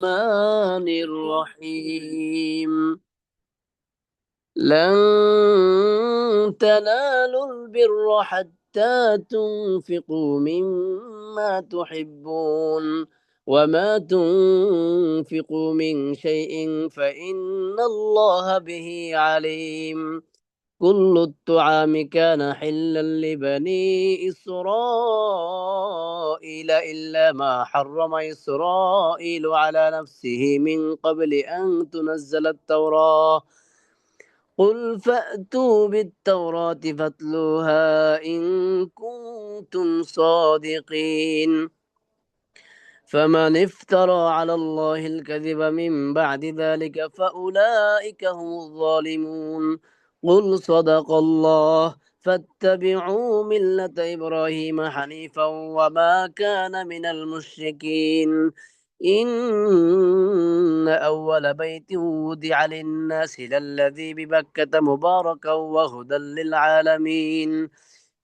الرحمن الرحيم. لن تنالوا البر حتى تنفقوا مما تحبون، وما تنفقوا من شيء فإن الله به عليم. كل الطعام كان حلا لبني إسرائيل إلا ما حرم إسرائيل على نفسه من قبل أن تنزل التوراة. قل فأتوا بالتوراة فاتلوها إن كنتم صادقين. فمن افترى على الله الكذب من بعد ذلك فأولئك هم الظالمون. قل صدق الله، فاتبعوا ملة إبراهيم حنيفا وما كان من المشركين. إن أول بيت وضع للناس للذي ببكة مباركا وهدى للعالمين.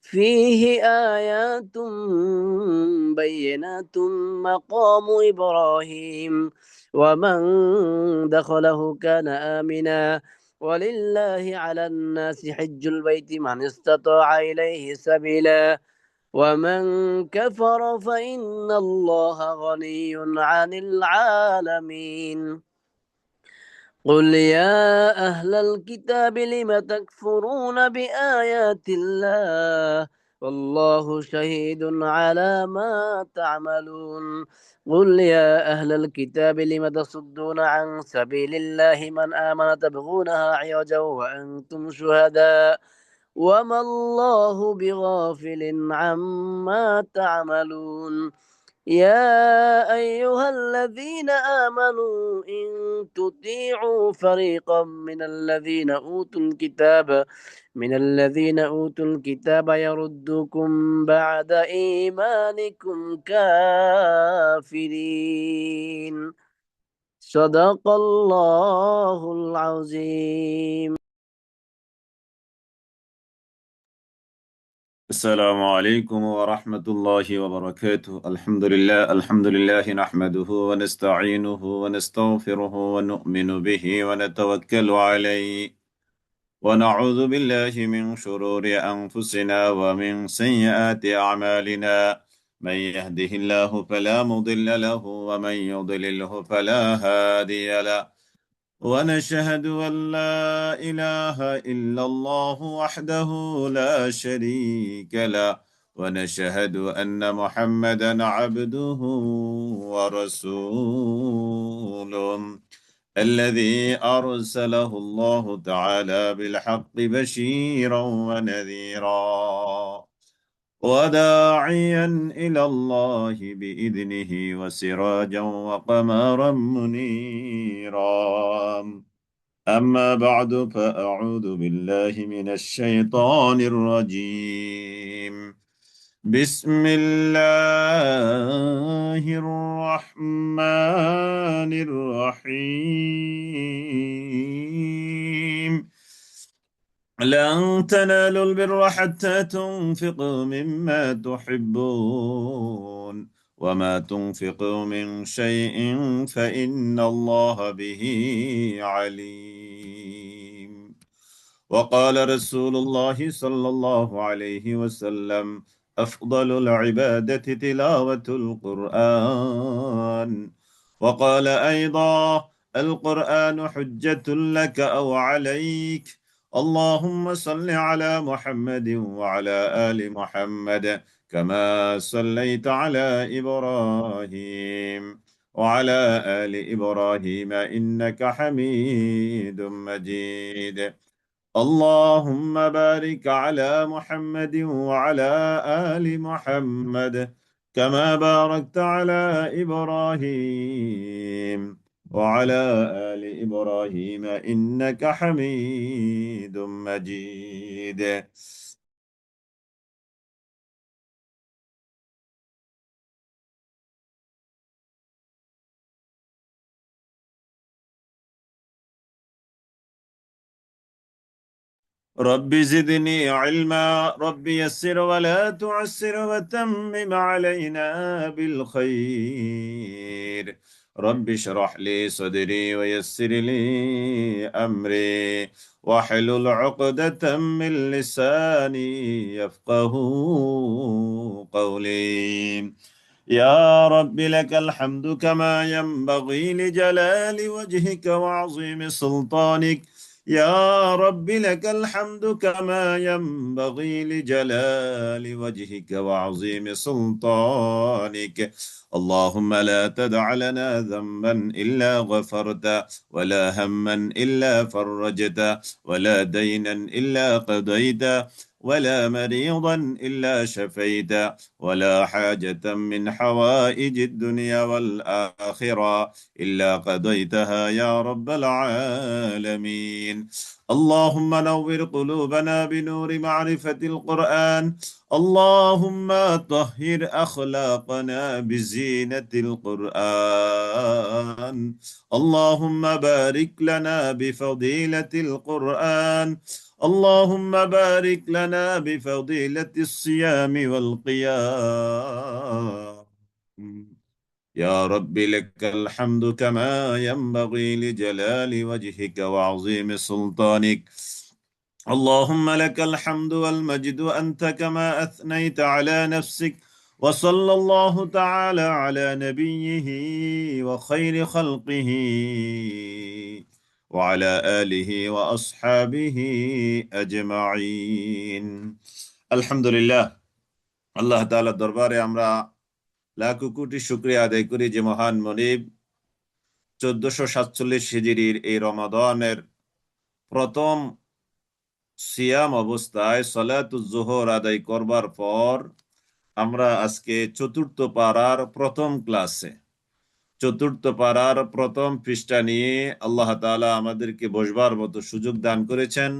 فيه آيات بينات مقام إبراهيم، ومن دخله كان آمنا. ولله على الناس حج البيت من استطاع إليه سبيلا، ومن كفر فإن الله غني عن العالمين. قل يا أهل الكتاب لم تكفرون بآيات الله والله شهيد على ما تعملون. قل يا أهل الكتاب لم تصدون عن سبيل الله من آمن تبغونها عوجا وأنتم شهداء، وما الله بغافل عما تعملون. يا أيها الذين آمنوا إن تطيعوا فريقا من الذين أوتوا الكتاب يردوكم بعد إيمانكم كافرين. صدق الله العظيم. السلام عليكم ورحمة الله وبركاته. الحمد لله نحمده ونستعينه ونستغفره ونؤمن به ونتوكل عليه ونعوذ بالله من شرور أنفسنا ومن سيئات أعمالنا. من يهده الله فلا مضل له ومن يضلله فلا هادي له، ونشهد أن لا إله إلا الله وحده لا شريك له، ونشهد أن محمدا عبده ورسوله الذي أرسله الله تعالى بالحق بشيرا ونذيرا وداعيا إلى الله بإذنه وسراجا وقمرا منيرا. أما بعد فأعوذ بالله من الشيطان الرجيم. بسم الله الرحمن الرحيم. لن تنالوا البر حتى تنفقوا مما تحبون، وما تنفقوا من شيء فإن الله به عليم. وقال رسول الله صلى الله عليه وسلم: أفضل العبادة تلاوة القرآن. وقال أيضا: القرآن حجة لك أو عليك. اللهم صل على محمد وعلى آل محمد كما صليت على إبراهيم وعلى آل إبراهيم إنك حميد مجيد. اللهم بارك على محمد وعلى آل محمد كما باركت على إبراهيم وعلى آل إبراهيم إنك حميد مجيد. رب زدني علما، رب يسر ولا تعسر وتمم علينا بالخير. رب اشرح لي صدري ويسر لي أمري واحلل عقدة من لساني يفقه قولي. يا رب لك الحمد كما ينبغي لجلال وجهك وعظيم سلطانك. يا رب لك الحمد كما ينبغي لجلال وجهك وعظيم سلطانك. اللهم لا تدع لنا ذنبا إلا غفرته، ولا هما إلا فرجته، ولا دينا إلا قضيته، ولا مريضا إلا شفيته، ولا حاجة من حوائج الدنيا والآخرة إلا قضيتها يا رب العالمين. اللهم نور قلوبنا بنور معرفة القرآن. اللهم طهر أخلاقنا بزينة القرآن. اللهم بارك لنا بفضيلة القرآن. اللهم بارك لنا بفضيلة الصيام والقيام. يا رب لك الحمد كما ينبغي لجلال وجهك وعظيم سلطانك. اللهم لك الحمد والمجد أنت كما أثنيت على نفسك. وصلى الله تعالى على نبيه وخير خلقه وعلى آله وأصحابه أجمعين. আলহামদুলিল্লাহ, আল্লাহ তাআলার দরবারে আমরা লাখো কোটি শুকরিয়া আদায় করি যে মহান মনিব 1447 হিজরির এই রমাদানের প্রথম সিয়াম অবস্থায় সালাতুজ জোহর আদায় করবার পর আমরা আজকে চতুর্থ পারার প্রথম ক্লাসে, চতুর্থ পারার প্রথম পৃষ্ঠা নিয়ে আল্লাহ তাআলা আমাদেরকে বসবার মতো সুযোগ দান করেছেন।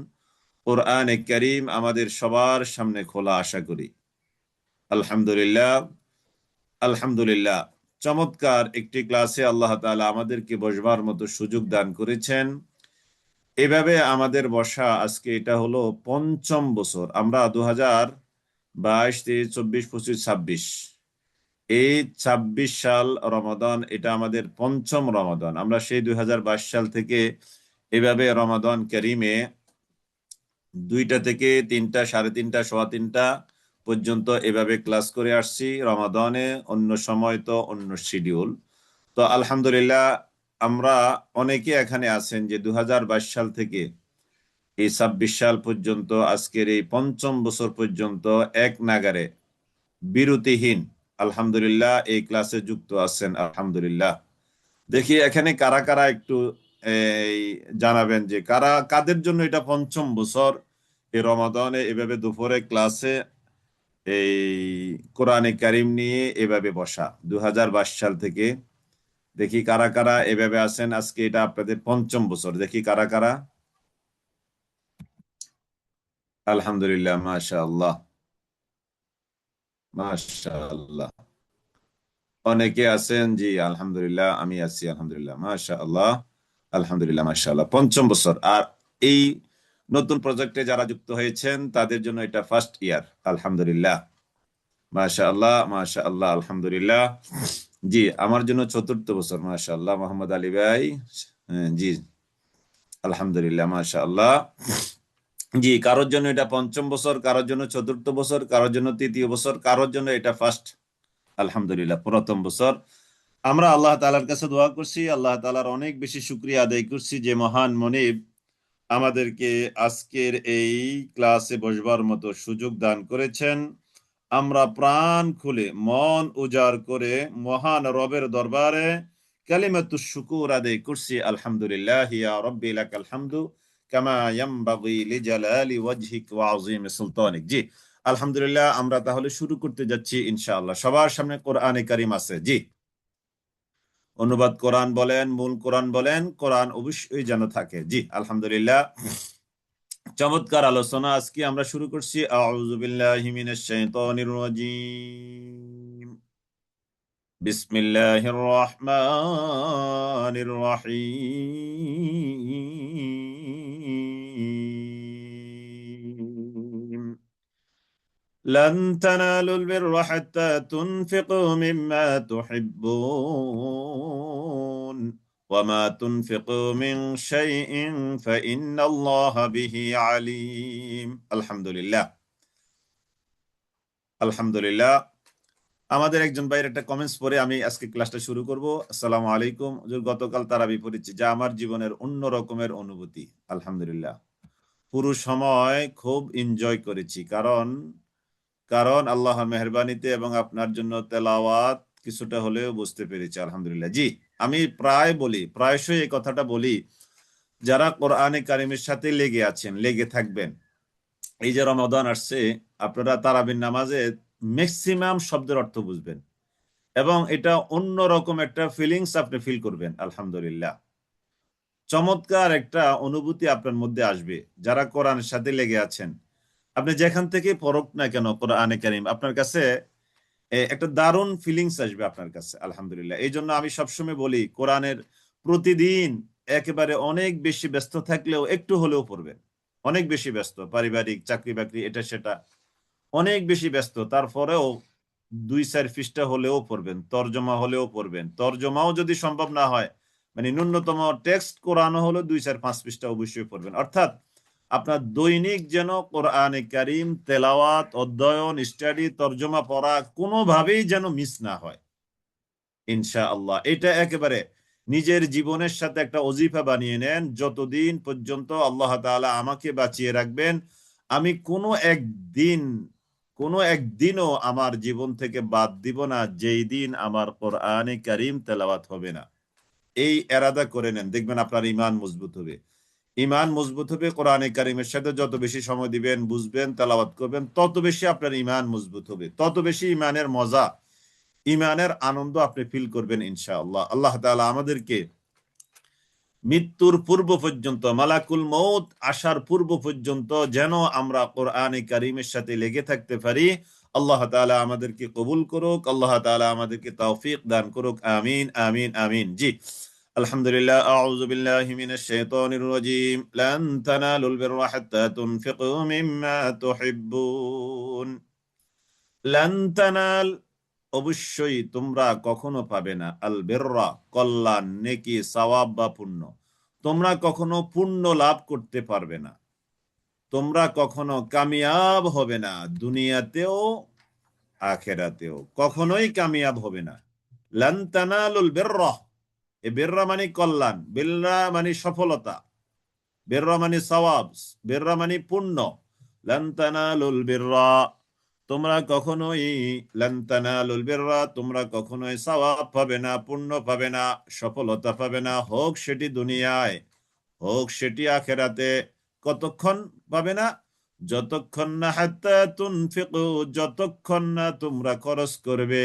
কোরআনে কারীম আমাদের সবার সামনে খোলা, আশা করি। আলহামদুলিল্লাহ, আলহামদুলিল্লাহ। চমৎকার একটি ক্লাসে আল্লাহ তাআলা আমাদেরকে বসবার মতো সুযোগ দান করেছেন। এভাবে আমাদের বসা আজকে এটা হলো পঞ্চম বছর। আমরা 2022, 23, 24, 25, 26 এই 26 সাল রমাদান, এটা আমাদের পঞ্চম রমাদান। আমরা সেই 2022 সাল থেকে এভাবে রমাদান কারিমে 2টা থেকে 3টা, 3:30, 3:15 পর্যন্ত এভাবে ক্লাস করে আসছি রমাদানে। অন্য সময় তো অন্য শিডিউল। তো আলহামদুলিল্লাহ, আমরা অনেকে এখানে আছেন যে 2022 সাল থেকে এই 26 সাল পর্যন্ত, আজকের এই পঞ্চম বছর পর্যন্ত এক নাগারে বিরতিহীন আলহামদুলিল্লাহ এই ক্লাসে যুক্ত আছেন। আলহামদুলিল্লাহ। দেখি এখানে কারা কারা একটু এই জানাবেন যে কাদের জন্য এটা পঞ্চম বছর এই রমাদানে এভাবে দুপুরে ক্লাসে এই কোরআনে কারিম নিয়ে এভাবে বসা 2022 সাল থেকে। দেখি কারা কারা এভাবে আছেন। আজকে এটা আপনাদের পঞ্চম বছর। দেখি কারা কারা। আলহামদুলিল্লাহ, মাশাআল্লাহ, মাশাআল্লাহ। অনেকে আছেন, জি আলহামদুলিল্লাহ, আমি আছি আলহামদুলিল্লাহ, মাশাআল্লাহ, আলহামদুলিল্লাহ, মাশাআল্লাহ। পঞ্চম বছর। আর এই নতুন প্রজেক্টে যারা যুক্ত হয়েছেন তাদের জন্য এটা ফার্স্ট ইয়ার। আলহামদুলিল্লাহ, মাশাআল্লাহ, মাশাআল্লাহ, আলহামদুলিল্লাহ। জি, আমার জন্য চতুর্থ বছর। মাশাআল্লাহ, মোহাম্মদ আলী ভাই। জি আলহামদুলিল্লাহ, মাশাআল্লাহ। জি, কারোর জন্য এটা পঞ্চম বছর, কারোর জন্য চতুর্থ বছর, কারোর জন্য তৃতীয় বছর, কারোর জন্য এটা ফার্স্ট, আলহামদুলিল্লাহ, প্রথম বছর। আমরা আল্লাহ তাআলার কাছে দোয়া করছি, আল্লাহ তাআলার অনেক বেশি শুকরিয়া আদায় করছি যে মহান মনিব আমাদেরকে আজকের এই ক্লাসে বসবার মতো সুযোগ দান করেছেন। আমরা প্রাণ খুলে মন উজাড় করে মহান রবের দরবারে কালিমাতুশ শুকুর আদায় করছি। আলহামদুলিল্লাহ, ইয়া রাব্বি লাকাল হামদু কামা ইয়ানবাগি লিজালালি ওয়াজহিক ওয়া আযীমি সুলতানিক। জি আলহামদুলিল্লাহ, আমরা তাহলে শুরু করতে যাচ্ছি ইনশাআল্লাহ। সবার সামনে কোরআনে কারীম আছে। জি, অনুবাদ কোরআন বলেন, মূল কোরআন বলেন, কোরআন অবশ্যই যেন থাকে। জি আলহামদুলিল্লাহ, চমৎকার আলোচনা আজকে আমরা শুরু করছি। আউযু বিল্লাহি মিনাশ শাইতানির রাজীম। বিসমিল্লাহির রহমানির রহিম। لن تنالوا البر حتى تنفقوا مما تحبون وما تنفقوا من شيء فإن الله به عليم আলহামদুলিল্লাহ আলহামদুলিল্লাহ আমাদের একজন ভাইয়ের একটা কমেন্টস পড়ে আমি আজকে ক্লাসটা শুরু করব। আসসালামু আলাইকুম হুজুর, গতকাল তারাবি পড়েছি, যা আমার জীবনের অন্য রকমের অনুভূতি। আলহামদুলিল্লাহ, পুরো সময় খুব এনজয় করেছি, কারণ কারণ আল্লাহর মেহেরবানিতে এবং আপনার জন্য তেলাওয়াত কিছুটা হলেও বুঝতে পেরেছি। আলহামদুলিল্লাহ। জি, আমি প্রায়শই এই কথাটা বলি, যারা কোরআনে কারিমের সাথে লেগে আছেন, লেগে থাকবেন, এই যে রমাদান আসছে, আপনারা তারাবির নামাজে ম্যাক্সিমাম শব্দের অর্থ বুঝবেন এবং এটা অন্যরকম একটা ফিলিংস আপনি ফিল করবেন। আলহামদুলিল্লাহ, চমৎকার একটা অনুভূতি আপনার মধ্যে আসবে যারা কোরআনের সাথে লেগে আছেন। আপনি যেখান থেকে পড়ুক না কেন কোরআনে কারিম, আপনার কাছে একটা দারুণ ফিলিংস আসবে আপনার কাছে। আলহামদুলিল্লাহ, এই জন্য আমি সবসময় বলি, কোরআনের প্রতিদিন একেবারে অনেক বেশি ব্যস্ত থাকলেও একটু হলেও পড়বেন। অনেক বেশি ব্যস্ত, পারিবারিক, চাকরি বাকরি, এটা সেটা, অনেক বেশি ব্যস্ত, তারপরেও 2-4 পৃষ্ঠা হলেও পড়বেন, তর্জমা হলেও পড়বেন। তর্জমাও যদি সম্ভব না হয়, মানে ন্যূনতম টেক্সট কোরআন হলো 2-4-5 পৃষ্ঠা অবশ্যই পড়বেন। অর্থাৎ আপনার দৈনিক যেন কোরআনে কারিম তেলাওয়াত, অধ্যয়ন, স্টাডি, তর্জমা পড়া কোনোভাবেই যেন মিস না হয়। ইনশাআল্লাহ এটা একেবারে নিজের জীবনের সাথে একটা ওজিফা বানিয়ে নেন। যতদিন পর্যন্ত আল্লাহ তাআলা আমাকে বাঁচিয়ে রাখবেন, আমি কোনো একদিনও আমার জীবন থেকে বাদ দিব না যেই দিন আমার কোরআনে কারিম তেলাওয়াত হবে না। এই এরাদা করে নেন, দেখবেন আপনার ঈমান মজবুত হবে। ঈমান মজবুত হবে, কোরআনে কারিমের সাথে যত বেশি সময় দিবেন, বুঝবেন, তেলাওয়াত করবেন, তত বেশি আপনার ঈমান মজবুত হবে, তত বেশি ঈমানের মজা, ঈমানের আনন্দ আপনি ফিল করবেন ইনশাআল্লাহ। আল্লাহ তাআলা আমাদেরকে মৃত্যুর পূর্ব পর্যন্ত, মালাকুল মউত আসার পূর্ব পর্যন্ত যেন আমরা কোরআনে কারিমের সাথে লেগে থাকতে পারি। আল্লাহ তাআলা আমাদেরকে কবুল করুক, আল্লাহ তাআলা আমাদেরকে তৌফিক দান করুক। আমিন আমিন আমিন। জি, আলহামদুলিল্লাহ। আউযু বিল্লাহি মিনাশ শাইতানির রাজীম। লান তানালুল বিররা হাত্তা তুনফিকু মিম্মা তুহিব্বুন। লান তানাল, অবশ্যই তোমরা কখনো পাবে না, আল বিররা, কল্যাণ, নেকি, সওয়াব বা পুণ্য। তোমরা কখনো পুণ্য লাভ করতে পারবে না, তোমরা কখনো কামিয়াব হবে না, দুনিয়াতেও আখেরাতেও কখনোই কামিয়াব হবে না। লান তানালুল বিররা, এ বিররা মানে কল্যাণ, বিররা মানে সফলতা, বিররা মানে সওয়াব, বিররা মানে পুণ্য। লান তানালুল বিররা, তোমরা কখনোই, লান তানালুল বিররা, তোমরা কখনোই সওয়াব পাবে না, পুণ্য পাবে না, সফলতা পাবে না, হোক সেটি দুনিয়ায়, হোক সেটি আখেরাতে। কতক্ষণ পাবে না? যতক্ষণ না হাত্তা তুনফিকু, যতক্ষণ না তোমরা খরচ করবে,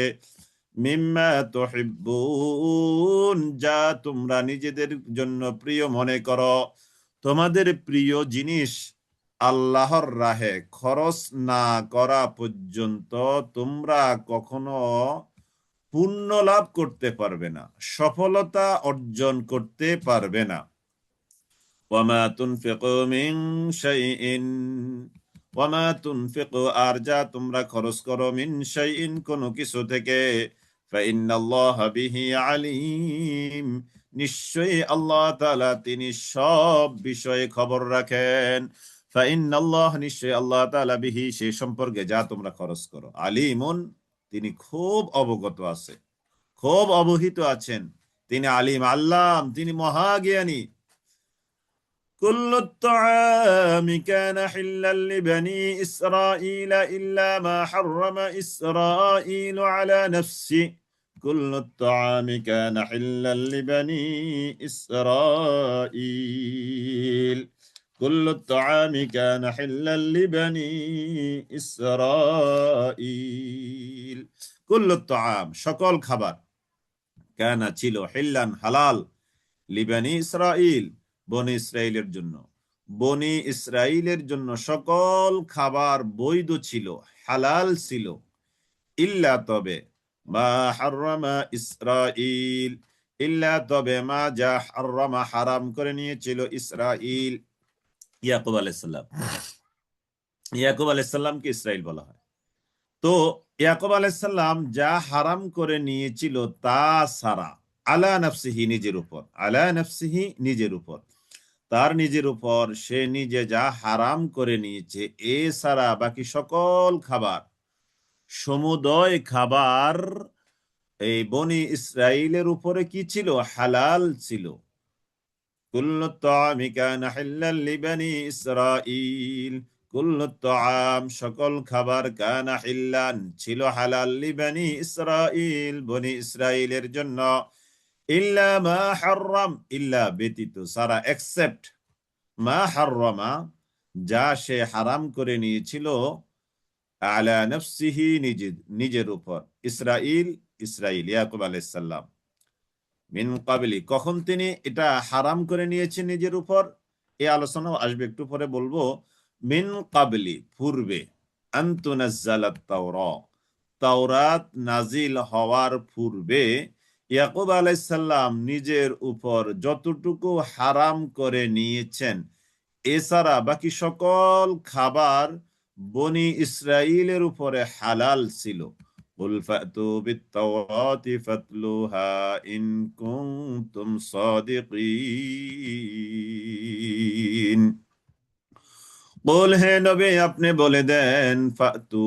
মিম্মা তুহিব্বুন, যা তোমরা নিজেদের জন্য প্রিয় মনে করো। তোমাদের প্রিয় জিনিস আল্লাহর রাহে খরচ না করা পর্যন্ত তোমরা কখনো পুণ্য লাভ করতে পারবে না, সফলতা অর্জন করতে পারবে না। ওয়ামা তুনফিকু মিন শাইইন, ওয়ামা তুনফিকু, আর যা তোমরা খরচ করো, মিন শাইইন, কোনো কিছু থেকে, ফাইন্নাল্লাহা বিহি আলিম, নিশ্চয়ই আল্লাহ তাআলা তিনি সব বিষয়ে খবর রাখেন। ফাইন্নাল্লাহ, নিশ্চয়ই আল্লাহ তাআলা, বিহি, সে সম্পর্কে, যা তোমরা খরচ করো, আলিমুন, তিনি খুব অবগত আছে, খুব অবহিত আছেন। তিনি আলিম, আল্লাম, তিনি মহাজ্ঞানী। كل الطعام كان حلا لبني إسرائيل إلا ما حرم إسرائيل على نفسه كل الطعام كان حلا لبني إسرائيل كل الطعام كان حلا لبني إسرائيل كل الطعام, সকল খাবার, কানা ছিল, হিল্লান হালাল, লিবানি ইসরাইল, বনি ইসরাইলের জন্য, বনি ইসরাইলের জন্য সকল খাবার বৈধ ছিল, হালাল ছিল। ইল্লা, তবে, মা হাররামা ইসরাইল, ইল্লা, তবে, মা, যা, হাররামা, হারাম করে নিয়েছিল, ইসরাইল, ইয়াকুব আলাইহিস সালাম। ইয়াকুব আলাইহিস সালামকে ইসরাইল বলা হয়। তো ইয়াকুব আলাইহিস সালাম যা হারাম করে নিয়েছিল তা ছাড়া আলা নাফসিহি, নিজের উপর, আলা নাফসিহি, নিজের উপর, তার নিজের উপর সে নিজে যা হারাম করে নিয়েছে, এছাড়া বাকি সকল খাবার, সমুদয় খাবার এই বনি ইসরাইলের উপরে কি ছিল? হালাল ছিল। কুল্লু তাআমি কানা হিল্লাল লিবানি ইসরাঈল, কুল্লু তাআম, সকল খাবার, কানা হিল্লান, ছিল হালাল, লিবানি ইসরাঈল, বনি ইসরাইলের জন্য, ইল্লা মা হাররাম, ইল্লা ব্যতীত, সারা, এক্সেপ্ট, মা হাররামা, যা সে হারাম করে নিয়েছিল, আলা নাফসিহি, নিজের উপর, ইসরাইল, ইসরাইল, ইয়াকুব আলাইহিস সালাম, মিন কাবলি, কখন তিনি এটা হারাম করে নিয়েছেন নিজের উপর, এই আলোচনাও আসবে, একটু পরে বলবো। মিন কাবলি, পূর্বে, আনতুনাজ্জালাত তাওরাত, তাওরাত নাজিল হওয়ার পূর্বে ইয়াকুব আলাইহিস সালাম নিজের উপর যতটুকু হারাম করে নিয়েছেন, এছাড়া বাকি সকল খাবার বনি ইসরাইলের উপরে হালাল ছিল। কুল ফাতু বিত-তাওরাতি ফাতলুহা ইন কুনতুম সাদিকিন। বল, হে নবী, আপনি বলে দেন, ফাতু,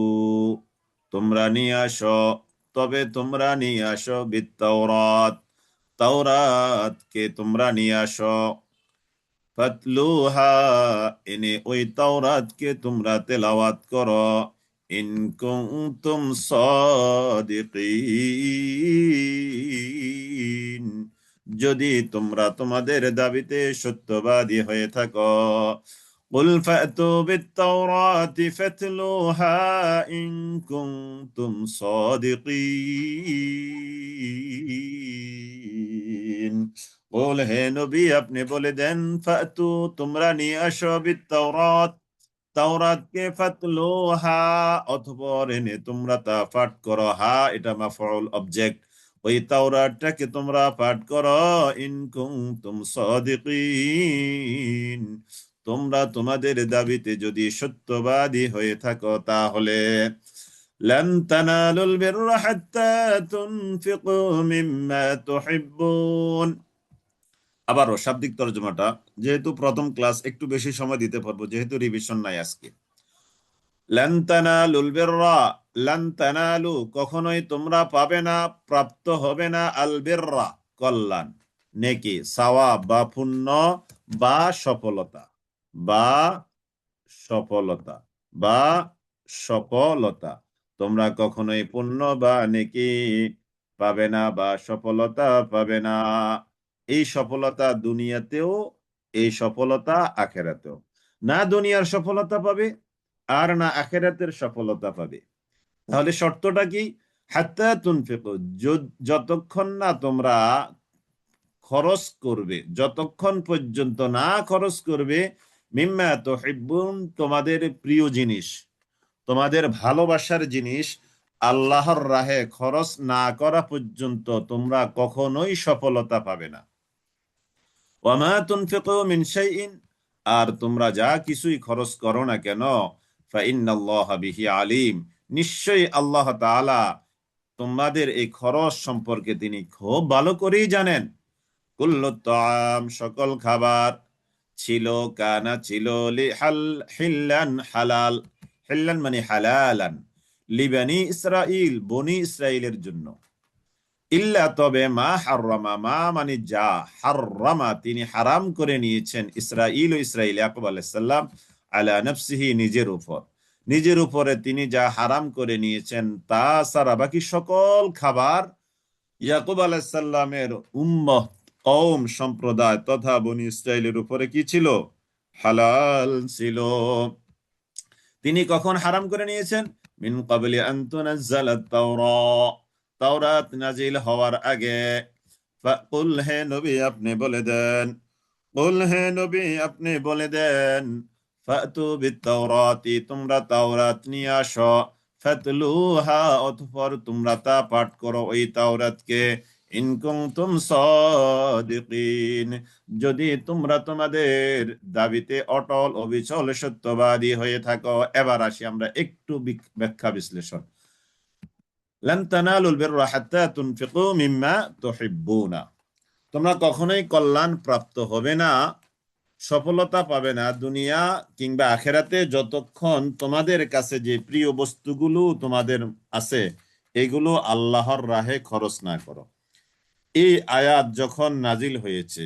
তোমরা নিয়ে আসো, তবে তোমরা নিয়ে আসো, বিত-তাওরাত, তাওরাতকে তোমরা নিয়ে আসো, ফাতলুহা, এনে ওই তাওরাতকে তোমরা তেলাওয়াত করো, ইন কুনতুম সাদিকিন, যদি তোমরা তোমাদের দাবিতে সত্যবাদী হয়ে থাকো। কুল ফাতু বিত-তাওরাতি ফাতলুহা ইন কুনতুম সাদিকিন। বল, হে নবী, আপনি বলে দেন, ফাতু, তোমরা নিয়ে আসো, বিত-তাওরাত, তাওরাতকে, ফাতলুহা, অতঃপর এনে তোমরা তা পাঠ করো, হা, এটা মাফউল অবজেক্ট, ওই তাওরাতটাকে তোমরা পাঠ করো, ইন কুনতুম সাদিকিন, তোমরা তোমাদের দাবিতে যদি সত্যবাদী হয়ে থাকো, তাহলে লান তানালুল বিররা হাত্তা তুনফিকু মিম্মা তুহিব্বুন। আবারও শাব্দিক তর্জমাটা, যেহেতু প্রথম ক্লাস একটু বেশি সময় দিতে পারবো, যেহেতু রিভিশন নাই আজকে। লান তানালুল বিররা, লান তানালু, কখনোই তোমরা পাবে না, প্রাপ্ত হবে না, আল বিররা, কল্যাণ, নেকি, সাওয়াব বা পুণ্য, বা সফলতা, বা সফলতা, বা সফলতা, তোমরা কখনোই পুণ্য বা নেকি পাবে না, বা সফলতা পাবে না। এই সফলতা দুনিয়াতেও, এই সফলতা আখেরাতেও, না দুনিয়ার সফলতা পাবে আর না আখেরাতের সফলতা পাবে। তাহলে শর্তটা কি? হাত্তা তুনফিকু, যতক্ষণ না তোমরা খরচ করবে, যতক্ষণ পর্যন্ত না খরচ করবে, মিম্মা তুহিব্বুন, তোমাদের প্রিয় জিনিস, তোমাদের ভালোবাসার জিনিস, আল্লাহর রাহে খরচ না করা পর্যন্ত তোমরা কখনোই সফলতা পাবে না। ওয়ামা তুনফিকু মিন শাইইন, আর তোমরা যা কিছুই খরচ করো না কেন, ফাইন্নাল্লাহা বিহি আলিম, নিশ্চয়ই আল্লাহ তাআলা তোমাদের এই খরচ সম্পর্কে তিনি খুব ভালো করেই জানেন। কুল্লু তাআম, সকল খাবার, ছিল, কানা, ছিল, হিল্লান, হালাল, হিল্লান মানে হালালান, লিবানি ইসরাইল, বনি ইসরাইলের জন্য, ইল্লা, তবে, মা হাররামা, মা মানে যা, হাররামা, তিনি হারাম করে নিয়েছেন, ইসরাইল, ইসরাইল, ইয়াকুব আলাইহিস সালাম, আলা নাফসিহি, নিজের উপর, নিজের উপরে তিনি যা হারাম করে নিয়েছেন, তা ছাড়া বাকি সকল খাবার ইয়াকুব আলাইহিস সালামের উম্মত, কওম, সম্প্রদায় তথা বনি ইসরাইলের উপরে কি ছিল? হালাল ছিল। তিনি কখন হারাম করে নিয়েছেন? মিন ক্বাবলি আন তুনাজ্জালাত তাওরাত, তাওরাত নাজিল হওয়ার আগে। ফাকুল, হে নবী, আপনি বলে দেন, কুল, হে নবী, আপনি বলে দেন, ফাতু বিত-তাওরাতি, তোমরা তাওরাত নিয়ে আসো, ফাতলুহা, অতঃপর তোমরা তা পাঠ করো, ওই তাওরাতকে, ইন কুনতুম সাদিকিন, যদি তোমরা তোমাদের দাবিতে অটল, অবিচল, সত্যবাদী হয়ে থাকো। এবার আসি আমরা একটু ব্যাখ্যা বিশ্লেষণ। লান তানালুল বিররা হাত্তা তুনফিকু মিম্মা তুহিব্বুনা, তোমরা কখনোই কল্যাণ প্রাপ্ত হবে না, সফলতা পাবে না দুনিয়া কিংবা আখেরাতে, যতক্ষণ তোমাদের কাছে যে প্রিয় বস্তুগুলো তোমাদের আছে এগুলো আল্লাহর রাহে খরচ না করো। এই আয়াত যখন নাজিল হয়েছে,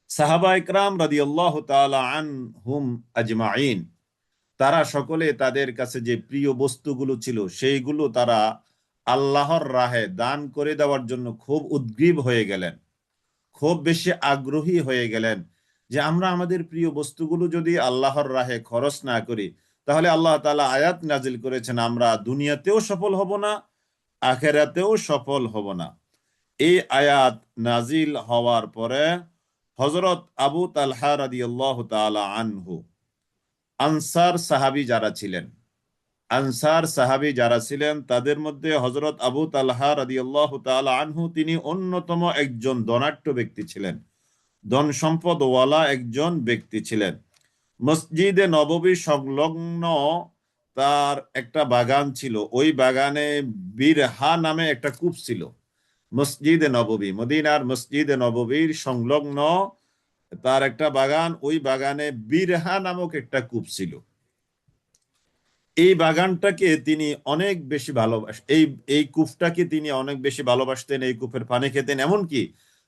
সাহাবা ইকরাম রাদিয়াল্লাহু তাআলা আনহুম আজমাইন, তারা সকলে তাদের কাছে যে প্রিয় বস্তুগুলো ছিল সেইগুলো তারা আল্লাহর রাহে দান করে দেওয়ার জন্য খুব উদ্গ্রীব হয়ে গেলেন, খুব বেশি আগ্রহী হয়ে গেলেন যে আমরা আমাদের প্রিয় বস্তুগুলো যদি আল্লাহর রাহে খরচ না করি, তাহলে আল্লাহ তাআলা আয়াত নাজিল করেছেন আমরা দুনিয়াতেও সফল হব না, আখেরাতেও সফল হব না। এই আয়াত নাজিল হওয়ার পরে হযরত আবু তালহা রাদিয়াল্লাহু তাআলা আনহু, আনসার সাহাবী যারা ছিলেন, আনসার সাহাবী যারা ছিলেন তাদের মধ্যে হযরত আবু তালহা রাদিয়াল্লাহু তাআলা আনহু তিনি অন্যতম একজন ধনাঢ্য ব্যক্তি ছিলেন, ধন সম্পদ ওয়ালা একজন ব্যক্তি ছিলেন। মসজিদে নববী সংলগ্ন তার একটা বাগান ছিল, ওই বাগানে বিরহা নামে একটা কূপ ছিল। মসজিদে নববী, মদিনার মসজিদে নববীর সংলগ্ন তার একটা বাগান, ওই বাগানে বিরহা নামক একটা কূপ ছিল। এই বাগানটাকে তিনি অনেক বেশি এই এই কূপটাকে তিনি অনেক বেশি ভালোবাসতেন, এই কূপের পানি খেতেন, এমনকি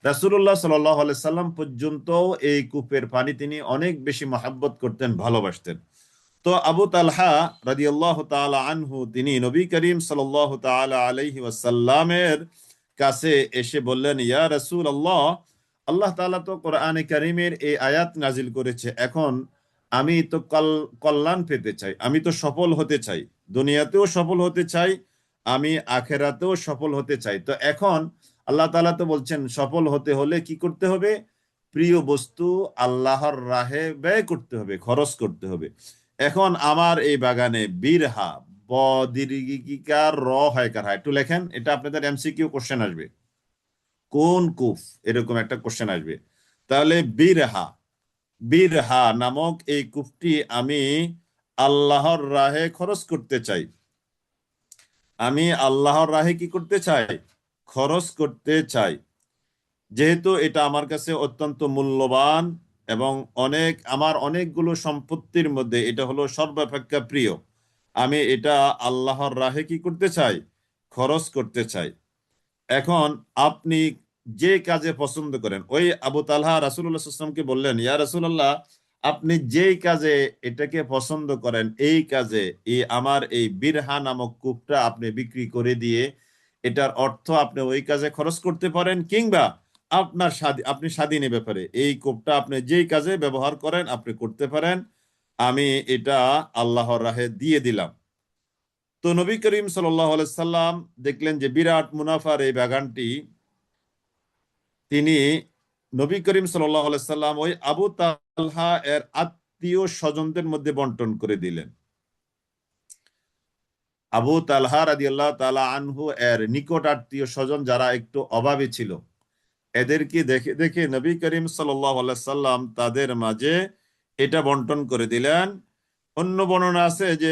রাসূলুল্লাহ সাল্লাল্লাহু আলাইহি সাল্লাম পর্যন্ত এই কূপের পানি তিনি অনেক বেশি মহব্বত করতেন, ভালোবাসতেন। তো আবু তালহা রাদিয়াল্লাহু তাআলা আনহু তিনি নবী করিম সাল্লাল্লাহু তাআলা আলাইহি ওয়াসাল্লামের কাছে এসে বললেন, ইয়া রাসূলুল্লাহ, আল্লাহ তাআলা তো কোরআনে কারীমের এই আয়াত নাজিল করেছে, এখন আমি তো কল্যাণ পেতে চাই, আমি তো সফল হতে চাই, দুনিয়াতেও সফল হতে চাই, আমি আখেরাতেও সফল হতে চাই। তো এখন আল্লাহ তাআলা তো বলছেন সফল হতে হলে কি করতে হবে? প্রিয় বস্তু আল্লাহর রাহে ব্যয় করতে হবে, খরচ করতে হবে। এখন আমার এই বাগানে বিরহা, ব দীর্ঘিকার র হয় কার হয়, একটু লেখেন, এটা আপনাদের এমসিকিউ কোশ্চেন আসবে, কোন কুফ, এরকম একটা কোশ্চেন আসবে। তাহলে বিরহা, বিরহা নামক এই কূপটি আমি আল্লাহর রাহে খরচ করতে চাই, আমি আল্লাহর রাহে কি করতে চাই? খরচ করতে চাই। যেহেতু এটা আমার কাছে অত্যন্ত মূল্যবান এবং আমার অনেকগুলো সম্পত্তির মধ্যে এটা হলো সর্বাপেক্ষা প্রিয়, আমি এটা আল্লাহর রাহে কি করতে চাই? খরচ করতে চাই। এখন আপনি যে কাজে পছন্দ করেন, ওই আবু তালহা রাসূলুল্লাহ সাল্লাল্লাহু আলাইহি ওয়াসাল্লামকে বললেন, ইয়া রাসূলুল্লাহ, আপনি যেই কাজে এটাকে পছন্দ করেন এই কাজে আমার এই বিরহা নামক কূপটা আপনি বিক্রি করে দিয়ে এটার অর্থ আপনি ওই কাজে খরচ করতে পারেন, কিংবা আপনি স্বাধীন এ ব্যাপারে, এই কূপটা আপনি যেই কাজে ব্যবহার করেন আপনি করতে পারেন, আমি এটা আল্লাহর রাহে দিয়ে দিলাম। তো নবী করিম সাল্লাল্লাহু আলাইহি সাল্লাম দেখলেন যে বিরাট মুনাফার এই বাগানটি তিনি নবী করিম সাল্লাল্লাহু আলাইহি সাল্লাম ওই আবু তালহা এর আত্মীয় স্বজনদের মধ্যে বন্টন করে দিলেন। আবু তালহা রাদিয়াল্লাহু তাআলা আনহু এর নিকট আত্মীয় স্বজন যারা একটু অভাবী ছিল, এদেরকে দেখে দেখে নবী করিম সাল্লাল্লাহু আলাইহি সাল্লাম তাদের মাঝে এটা বন্টন করে দিলেন। অন্য বর্ণনা আছে যে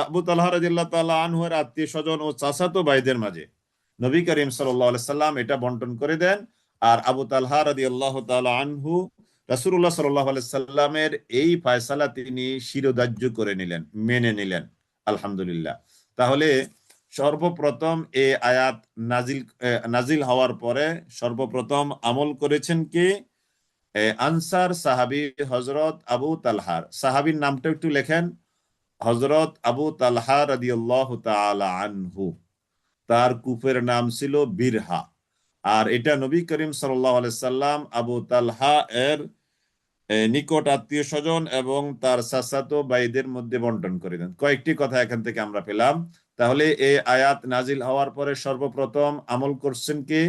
আবু তালহা রাদিয়াল্লাহু তাআলা আনহু এর আত্মীয় স্বজন ও চাচাতো ভাইদের মাঝে নবী করিম সাল্লাল্লাহু আলাইহি সাল্লাম এটা বন্টন করে দেন। আর আবু তালহা রাদিয়াল্লাহু তাআলা আনহু রাসূলুল্লাহ সাল্লাল্লাহু আলাইহি সাল্লামের এই ফয়সালা তিনি শিরোধার্য করে নিলেন, মেনে নিলেন। আলহামদুলিল্লাহ। তাহলে সর্বপ্রথম এই আয়াত নাজিল হওয়ার পরে সর্বপ্রথম আমল করেছেন কি? আনসার সাহাবী হযরত আবু তালহার, সাহাবীর নামটা একটু লেখেন, হযরত আবু তালহা রাদিয়াল্লাহু তাআলা আনহু, তার কূপের নাম ছিল বিরহা। আর এটা নবী করিম সাল্লাল্লাহু আলাইহি সাল্লাম আবু তালহা এর নিকট আত্মীয় স্বজন এবং তার চাচাতো ভাইদের মধ্যে বন্টন করে দেন। কয়েকটি কথা এখান থেকে আমরা পেলাম। তাহলে এই আয়াত নাজিল হওয়ার পরে সর্বপ্রথম আমল করছেন কি?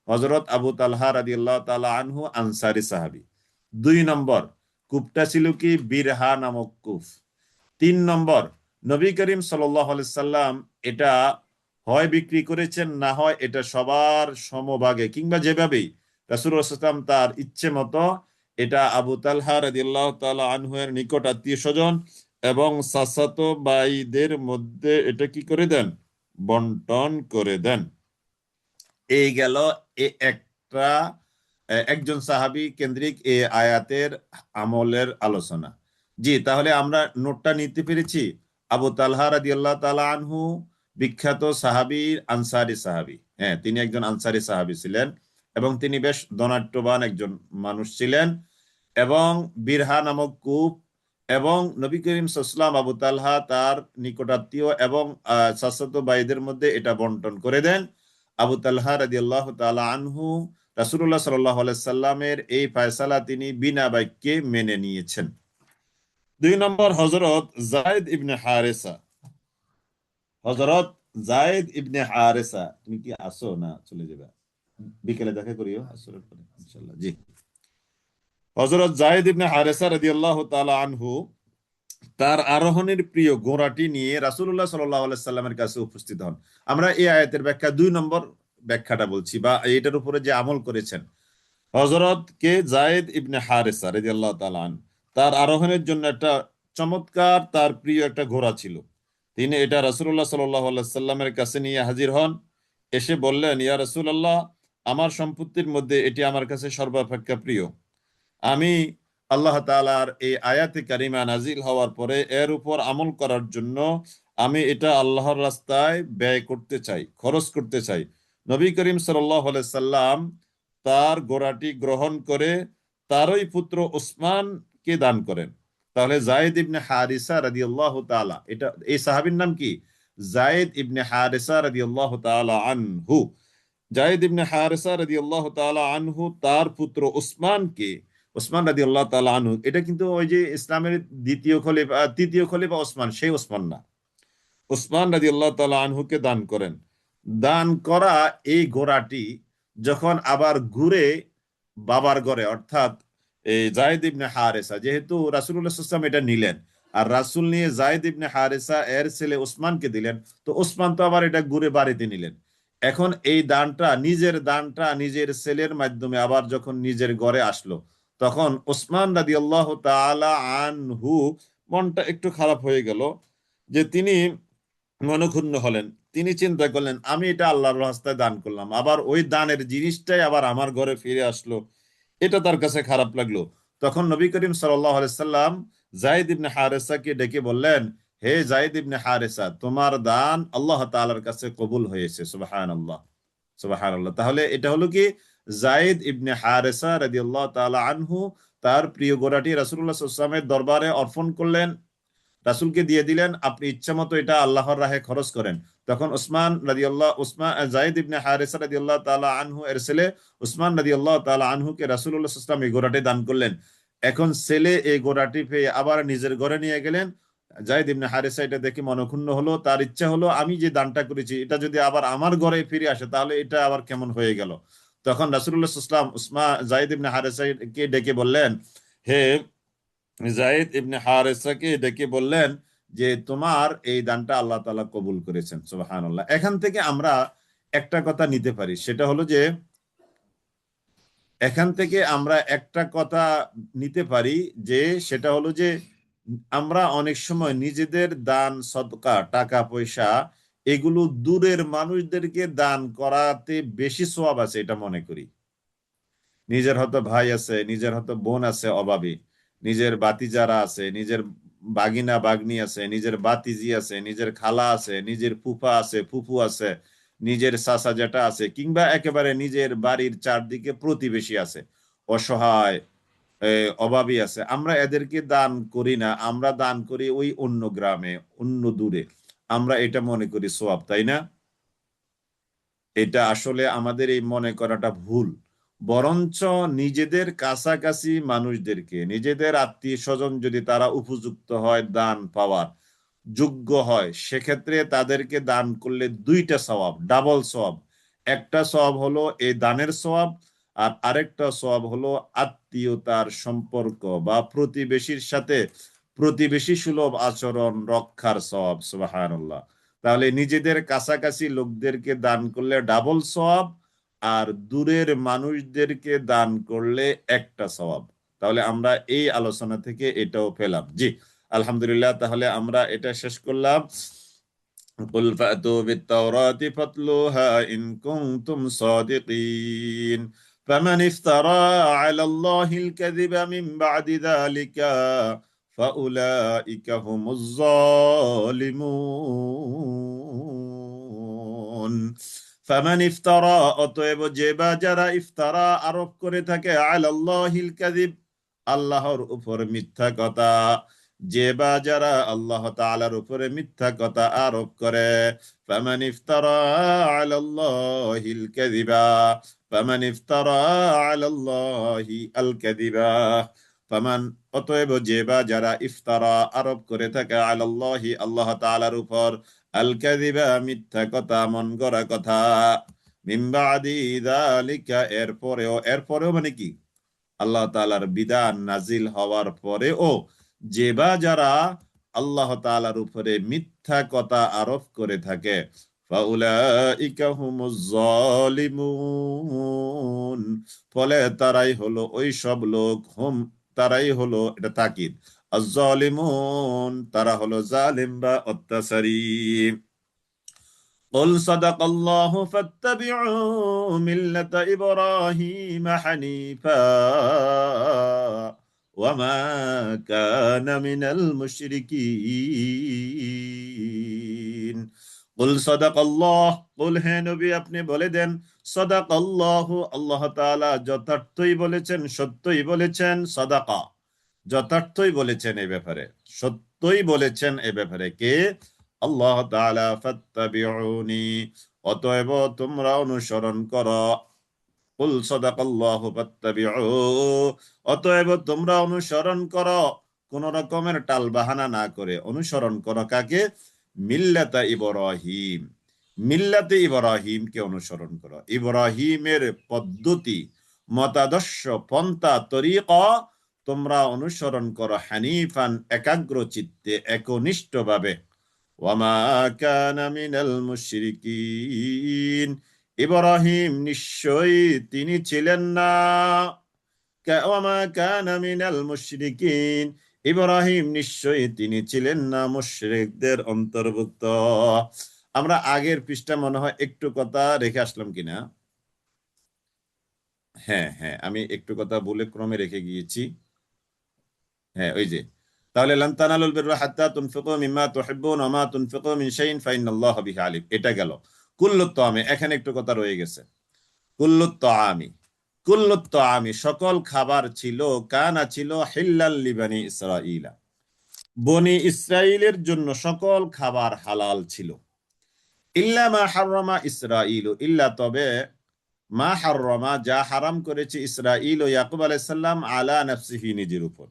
হযরত আবু তালহা রাদিয়াল্লাহু তাআলা আনহু, আনসারী সাহাবী। 2 নম্বর, কূপটা ছিল কি? বিরহা নামক কূপ। 3 নম্বর, নবী করিম সাল্লাল্লাহু আলাইহি সাল্লাম এটা হয় বিক্রি করেছেন, না হয় এটা সবার সমভাগে কিংবা যেভাবেই রাসূলুল্লাহ সাল্লাল্লাহু আলাইহি ওয়াসাল্লাম তার ইচ্ছে মতো এটা আবু তালহা রাদিয়াল্লাহু তাআলা আনহু এর নিকট আত্মীয় স্বজন এবং চাচাতো ভাইদের মধ্যে এটা কি করে দেন? বন্টন করে দেন। এই গেল একটা একজন সাহাবী কেন্দ্রিক এই আয়াতের আমলের আলোচনা। জি, তাহলে আমরা নোটটা নিতে পেরেছি। আবু তালহা রাদিয়াল্লাহু তাআলা আনহু বিখ্যাত সাহাবী, আনসারী সাহাবী। হ্যাঁ, তিনি একজন আনসারী সাহাবী ছিলেন এবং তিনি বেশ ধনাঢ্যবান একজন মানুষ ছিলেন। এবং বিরহা নামক কূপ এবং নবী করিম সাল্লাল্লাহু আবু তালহা তার নিকটাত্মীয় এবং চাচাতো ভাইদের মধ্যে এটা বন্টন করে দেন। আবু তালহা রাদিয়াল্লাহু তাআলা আনহু রাসূলুল্লাহ সাল্লাল্লাহু আলাইহি সাল্লামের এই ফয়সালা তিনি বিনা বাক্যে মেনে নিয়েছেন। 2 নম্বর, হযরত যায়েদ ইবনে হারেসা। হযরত যায়েদ ইবনে হারেসা, তুমি কি আসো না চলে যাবে? বিকেলে দেখা করিও আসরের পরে ইনশাআল্লাহ। জি, হযরত যায়েদ ইবনে হারেসা রাদিয়াল্লাহু তাআলা আনহু তার আরোহণের প্রিয় ঘোড়াটি নিয়ে রাসূলুল্লাহ সাল্লাল্লাহু আলাইহি সাল্লামের কাছে উপস্থিত হন। আমরা এই আয়াতের ব্যাখ্যা 2 নম্বর ব্যাখ্যাটা বলছি, বা এটার উপরে যে আমল করেছেন হযরত কে যায়েদ ইবনে হারেসা রাদিয়াল্লাহু তাআলা আনহু, তার আরোহণের জন্য একটা চমৎকার তার প্রিয় একটা ঘোড়া ছিল। তিনি এটা রাসূলুল্লাহ সাল্লাল্লাহু আলাইহি সাল্লামের কাছে নিয়ে হাজির হন। এসে বললেন, ইয়া রাসূলুল্লাহ, আমার সম্পত্তির মধ্যে এটি আমার কাছে সর্বাপেক্ষা প্রিয়। আমি আল্লাহ তাআলার এই আয়াতে কারিমা নাজিল হওয়ার পরে এর উপর আমল করার জন্য আমি এটা আল্লাহর রাস্তায় ব্যয় করতে চাই, খরচ করতে চাই। নবী করিম সাল্লাল্লাহু আলাইহি সাল্লাম তার ঘোড়াটি গ্রহণ করে তারই পুত্র ওসমানকে দান করেন। তাহলে যায়েদ ইবনে হারিসা রাদিয়াল্লাহু তাআলা, এটা এই সাহাবীর নাম কি? যায়েদ ইবনে হারিসা রাদিয়াল্লাহু তাআলা আনহু। যায়েদ ইবনে হারিসা রাদিয়াল্লাহু তাআলা আনহু তার পুত্র ওসমানকে, ওসমান রাদিয়াল্লাহু তাআলা আনহু, এটা কিন্তু ওই যে ইসলামের দ্বিতীয় খলিফা, তৃতীয় খলিফা ওসমান, সেই ওসমান না, ওসমান রাদিয়াল্লাহু তাআলা আনহুকে দান করেন। দান করা এই ঘোড়াটি যখন আবার ঘুরে বাবার ঘরে, অর্থাৎ এই যায়েদ ইবনে হারেসা, যেহেতু রাসূলুল্লাহ সাল্লাল্লাহু আলাইহি ওয়াসাল্লাম এটা নিলেন আর রাসূল নিয়ে যায়েদ ইবনে হারেসা এর ছেলে ওসমানকে দিলেন, তো ওসমান তো আবার এটা ঘুরে বাড়িতে নিলেন। এখন এই দানটা নিজের ছেলের মাধ্যমে আবার যখন নিজের ঘরে আসলো, তখন ওসমান রাদিয়াল্লাহু তাআলা আনহু মনটা একটু খারাপ হয়ে গেল, যে তিনি মনক্ষুণ্ণ হলেন। তিনি চিন্তা করলেন, আমি এটা আল্লাহর রাস্তায় দান করলাম, আবার ওই দানের জিনিসটাই আবার আমার ঘরে ফিরে আসলো, এটা তার কাছে খারাপ লাগলো। তখন নবী করিম সাল্লাল্লাহু আলাইহি সাল্লাম যায়েদ ইবনে হারেসাকে ডেকে বললেন, হে যায়েদ ইবনে হারেসা, তোমার দান আল্লাহ তাআলার কাছে কবুল হয়েছে। সুবহানাল্লাহ, সুবহানাল্লাহ। তাহলে এটা হলো কি, যায়েদ ইবনে হারেসা রাদিয়াল্লাহু তাআলা আনহু তার প্রিয় ঘোড়াটি রাসূলুল্লাহ সাল্লাল্লাহু আলাইহি ওয়াসাল্লামের দরবারে অর্পণ করলেন, রাসূলকে দিয়ে দিলেন, আপনি ইচ্ছা মতো এটা আল্লাহর রাহে খরচ করেন। তখন যায়েদ ইবনে হারিসা রাদিয়াল্লাহু তাআলা আনহু এর ছেলে উসমান রাদিয়াল্লাহু তাআলা আনহুকে রাসূলুল্লাহ সাল্লাল্লাহু আলাইহি ওয়াসাল্লাম এই ঘোড়াটি দান করলেন। এখন ছেলে এই ঘোড়াটি পেয়ে আবার নিজের ঘরে নিয়ে গেলেন। যায়েদ ইবনে হারিসা এটা দেখে মনক্ষুণ্ণ হলো, তার ইচ্ছা হলো, আমি যে দানটা করেছি এটা যদি আবার আমার ঘরে ফিরে আসে তাহলে এটা আবার কেমন হয়ে গেল। তখন রাসূলুল্লাহ সাল্লাল্লাহু আলাইহি ওয়াসাল্লাম যায়েদ ইবনে হারিসাকে ডেকে বললেন, হে যায়েদ ইবনে হারেসাকে ডেকে বললেন যে তোমার এই দানটা আল্লাহ তাআলা কবুল করেছেন। সুবহানাল্লাহ। এখান থেকে আমরা একটা কথা নিতে পারি, সেটা হলো যে এখান থেকে আমরা একটা কথা নিতে পারি, যে সেটা হলো যে আমরা অনেক সময় নিজেদের দান সদকা, টাকা পয়সা, এগুলো দূরের মানুষদেরকে দান করাতে বেশি সওয়াব আছে এটা মনে করি। নিজের হয়তো ভাই আছে, নিজের হয়তো বোন আছে অভাবী, নিজের বাতিজারা আছে, নিজের বাগিনা বাগনি আছে, নিজের বাতিজি আছে, নিজের খালা আছে, নিজের ফুফা আছে, ফুফু আছে, নিজের চাচা জেঠা আছে, কিংবা একেবারে নিজের বাড়ির চারদিকে প্রতিবেশী আছে, অসহায় অভাবী আছে। আমরা এদেরকে দান করি না, আমরা দান করি ওই অন্য গ্রামে, অন্য দূরে। আমরা এটা মনে করি সওয়াব, তাই না? এটা আসলে আমাদের এই মনে করাটা ভুল। বরঞ্চ নিজেদের কাছাকাছি মানুষদেরকে, নিজেদের আত্মীয় স্বজন যদি তারা উপযুক্ত হয়, দান পাওয়ার যোগ্য হয়, সেক্ষেত্রে তাদেরকে দান করলে দুইটা সওয়াব, ডাবল সওয়াব। একটা সওয়াব হলো এই দানের সওয়াব, আর আরেকটা সওয়াব হলো আত্মীয়তার সম্পর্ক বা প্রতিবেশীর সাথে প্রতিবেশী সুলভ আচরণ রক্ষার সওয়াব। সুবহানাল্লাহ। তাহলে নিজেদের কাছাকাছি লোকদেরকে দান করলে ডাবল সওয়াব, আর দূরের মানুষদেরকে দান করলে একটা সওয়াব। তাহলে আমরা এই আলোচনা থেকে এটাও পেলাম। জি, আলহামদুলিল্লাহ। তাহলে আমরা এটা শেষ করলাম قل فأتوا بالتوراة فاتلوها إن كنتم صادقين فمن افترى على الله الكذب من بعد ذلك فأولئك هم الظالمون ফামান ইফতারা অতএব যে বা যারা ইফতারা আরোপ করে থাকে আলাল্লাহিল কাযিব আল্লাহর উপর মিথ্যা কথা যে বা যারা আল্লাহ তাআলার উপরে মিথ্যা কথা আরোপ করে ফামান ইফতারা আলাল্লাহিল কাযিবা ফামান ইফতারা আলাল্লাহি আল কাযিবা ফামান অতএব যে বা যারা ইফতারা আরোপ করে থাকে আলাল্লাহি আল্লাহ তাআলার উপর আল কাযিবা মিথ্যা কথা মন গড়া কথা মিন বাদি যালিকা এরপরেও মানে কি আল্লাহ তাআলার বিধান নাজিল হওয়ার পরেও যে বা যারা আল্লাহ তাআলার উপরে মিথ্যা কথা আরোপ করে থাকে ফাউলাইকা হুমুজ জালিমুন ফলে তারাই হলো ওই সব লোক তারাই হলো এটা তাকিদ আজ-জালিমুন তারা হলো জালিম বা অত্যাচারী قل صدق الله فاتبعوا ملة إبراهيم حنيفا وما كان من المشركين قل صدق الله قل হে নবী আপনি বলে দেন صدق الله আল্লাহ তাআলা যথার্থই বলেছেন সত্যই বলেছেন সাদাকা যথার্থই বলেছেন এই ব্যাপারে সত্যই বলেছেন এই ব্যাপারে কে আল্লাহ তাআলা ফাত্তাবিউনি অতএব তোমরা অনুসরণ করো কুল সাদাকাল্লাহু ফাত্তাবিউ অতএব তোমরা অনুসরণ করো কোন রকমের টাল বাহানা না করে অনুসরণ করো কাকে মিল্লাতে ইব্রাহিমকে অনুসরণ করো ইব্রাহিমের পদ্ধতি মতাদর্শ পন্থা তরিকা তোমরা অনুসরণ করো হানিফান একাগ্র চিত্তে একনিষ্ঠভাবে ওয়ামা কানা মিনাল মুশরিকিন ইব্রাহিম নিশ্চয়ই তিনি ছিলেন না ওয়ামা কানা মিনাল মুশরিকিন ইব্রাহিম নিশ্চয়ই তিনি ছিলেন না মুশরিকদের অন্তর্ভুক্ত আমরা আগের পৃষ্ঠা মনে হয় একটু কথা রেখে আসলাম কিনা হ্যাঁ হ্যাঁ আমি একটু কথা বলে ক্রমে রেখে গিয়েছি হ্যাঁ ওই যে তাহলে লান তানালুল বিররা হাত্তা তুনফিকু মিম্মা তুহিব্বুন ওয়া মা তুনফিকু মিন শাইইন ফাইন্নাল্লাহা বিহি আলিম এটা গেল কুল্লুত তাআমি এখানে একটু কথা রয়ে গেছে কুল্লুত তাআমি সকল খাবার ছিল কানা ছিল হিল্লাল লিবানি ইসরাঈলা বনি ইসরাইলের জন্য সকল খাবার হালাল ছিল ইল্লা মা হাররামা ইসরাঈল ইল্লা তবে মা হাররামা যা হারাম করেছে ইসরাঈল ও ইয়াকুব আলাইহিস সালাম আলা নাফসিহি নিজের উপর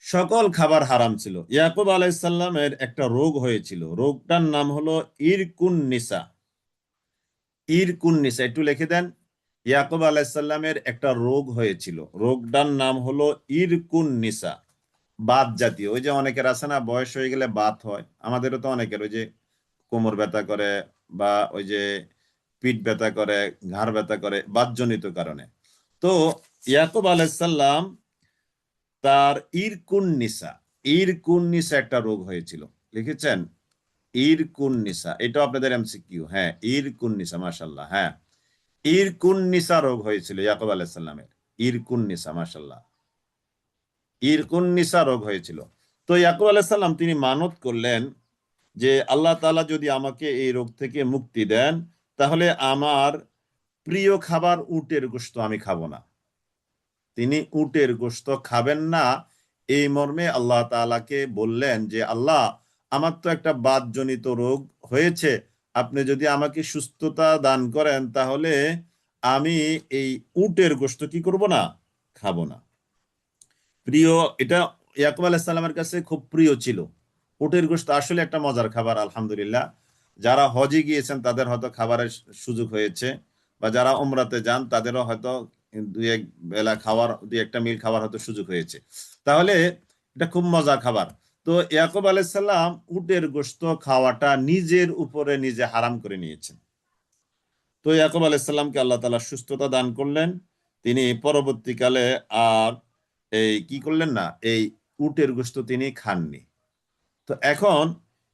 সকল খাবার হারাম ছিল ইয়াকুব আলাইহিস সালামের একটা রোগ হয়েছিল রোগটার নাম হলো ইরকুন নিসা একটু লিখে দেন ইয়াকুব আলাইহিস সালামের একটা রোগ হয়েছিল রোগটার নাম হলো ইরকুন নিসা বাত জাতীয় ওই যে অনেকের আছে না বয়স হয়ে গেলে বাত হয় আমাদেরও তো অনেকের ওই যে কোমর ব্যথা করে বা ওই যে পিঠ ব্যথা করে ঘাড় ব্যথা করে বাতজনিত কারণে তো ইয়াকুব আলাইহিস সালাম তার ইরকুন নিসা একটা রোগ হয়েছিল লিখেছেন ইরকুন নিসা এটা আপনাদের এমসিকিউ হ্যাঁ ইরকুন নিসা মাশাআল্লাহ হ্যাঁ ইরকুন নিসা রোগ হয়েছিল ইয়াকুব আলাইহিস সালামের ইরকুন নিসা মাশাআল্লাহ ইরকুন নিসা রোগ হয়েছিল তো ইয়াকুব আলাইহিস সালাম তিনি মানত করলেন যে আল্লাহ তাআলা যদি আমাকে এই রোগ থেকে মুক্তি দেন তাহলে আমার প্রিয় খাবার উটের গোশত আমি খাবো না তিনি উটের গোশত খাবেন না এই মর্মে আল্লাহ তাআলাকে বললেন যে আল্লাহ আমার তো একটা বাতজনিত রোগ হয়েছে আপনি যদি আমাকে সুস্থতা দান করেন তাহলে আমি এই উটের গোশত কি করব না খাবো না প্রিয় এটা ইয়াকুব আলাইহিস সালামের কাছে খুব প্রিয় ছিল উটের গোশত আসলে একটা মজার খাবার আলহামদুলিল্লাহ যারা হজে গিয়েছেন তাদের হয়তো খাবারের সুযোগ হয়েছে বা যারা উমরাতে যান তাদেরও হয়তো দুই এক বেলা খাওয়ার দুই একটা মিল খাওয়ার হয়তো সুযোগ হয়েছে তাহলে এটা খুব মজার খাবার তো ইয়াকুব আলাইহিস সালাম উটের গোশত খাওয়াটা নিজের উপরে নিজে হারাম করে নিয়েছেন তো ইয়াকুব আলাইহিস সালামকে আল্লাহ তাআলা সুস্থতা দান করলেন তিনি পরবর্তীকালে আর এই কি করলেন না এই উটের গোশত তিনি খাননি তো এখন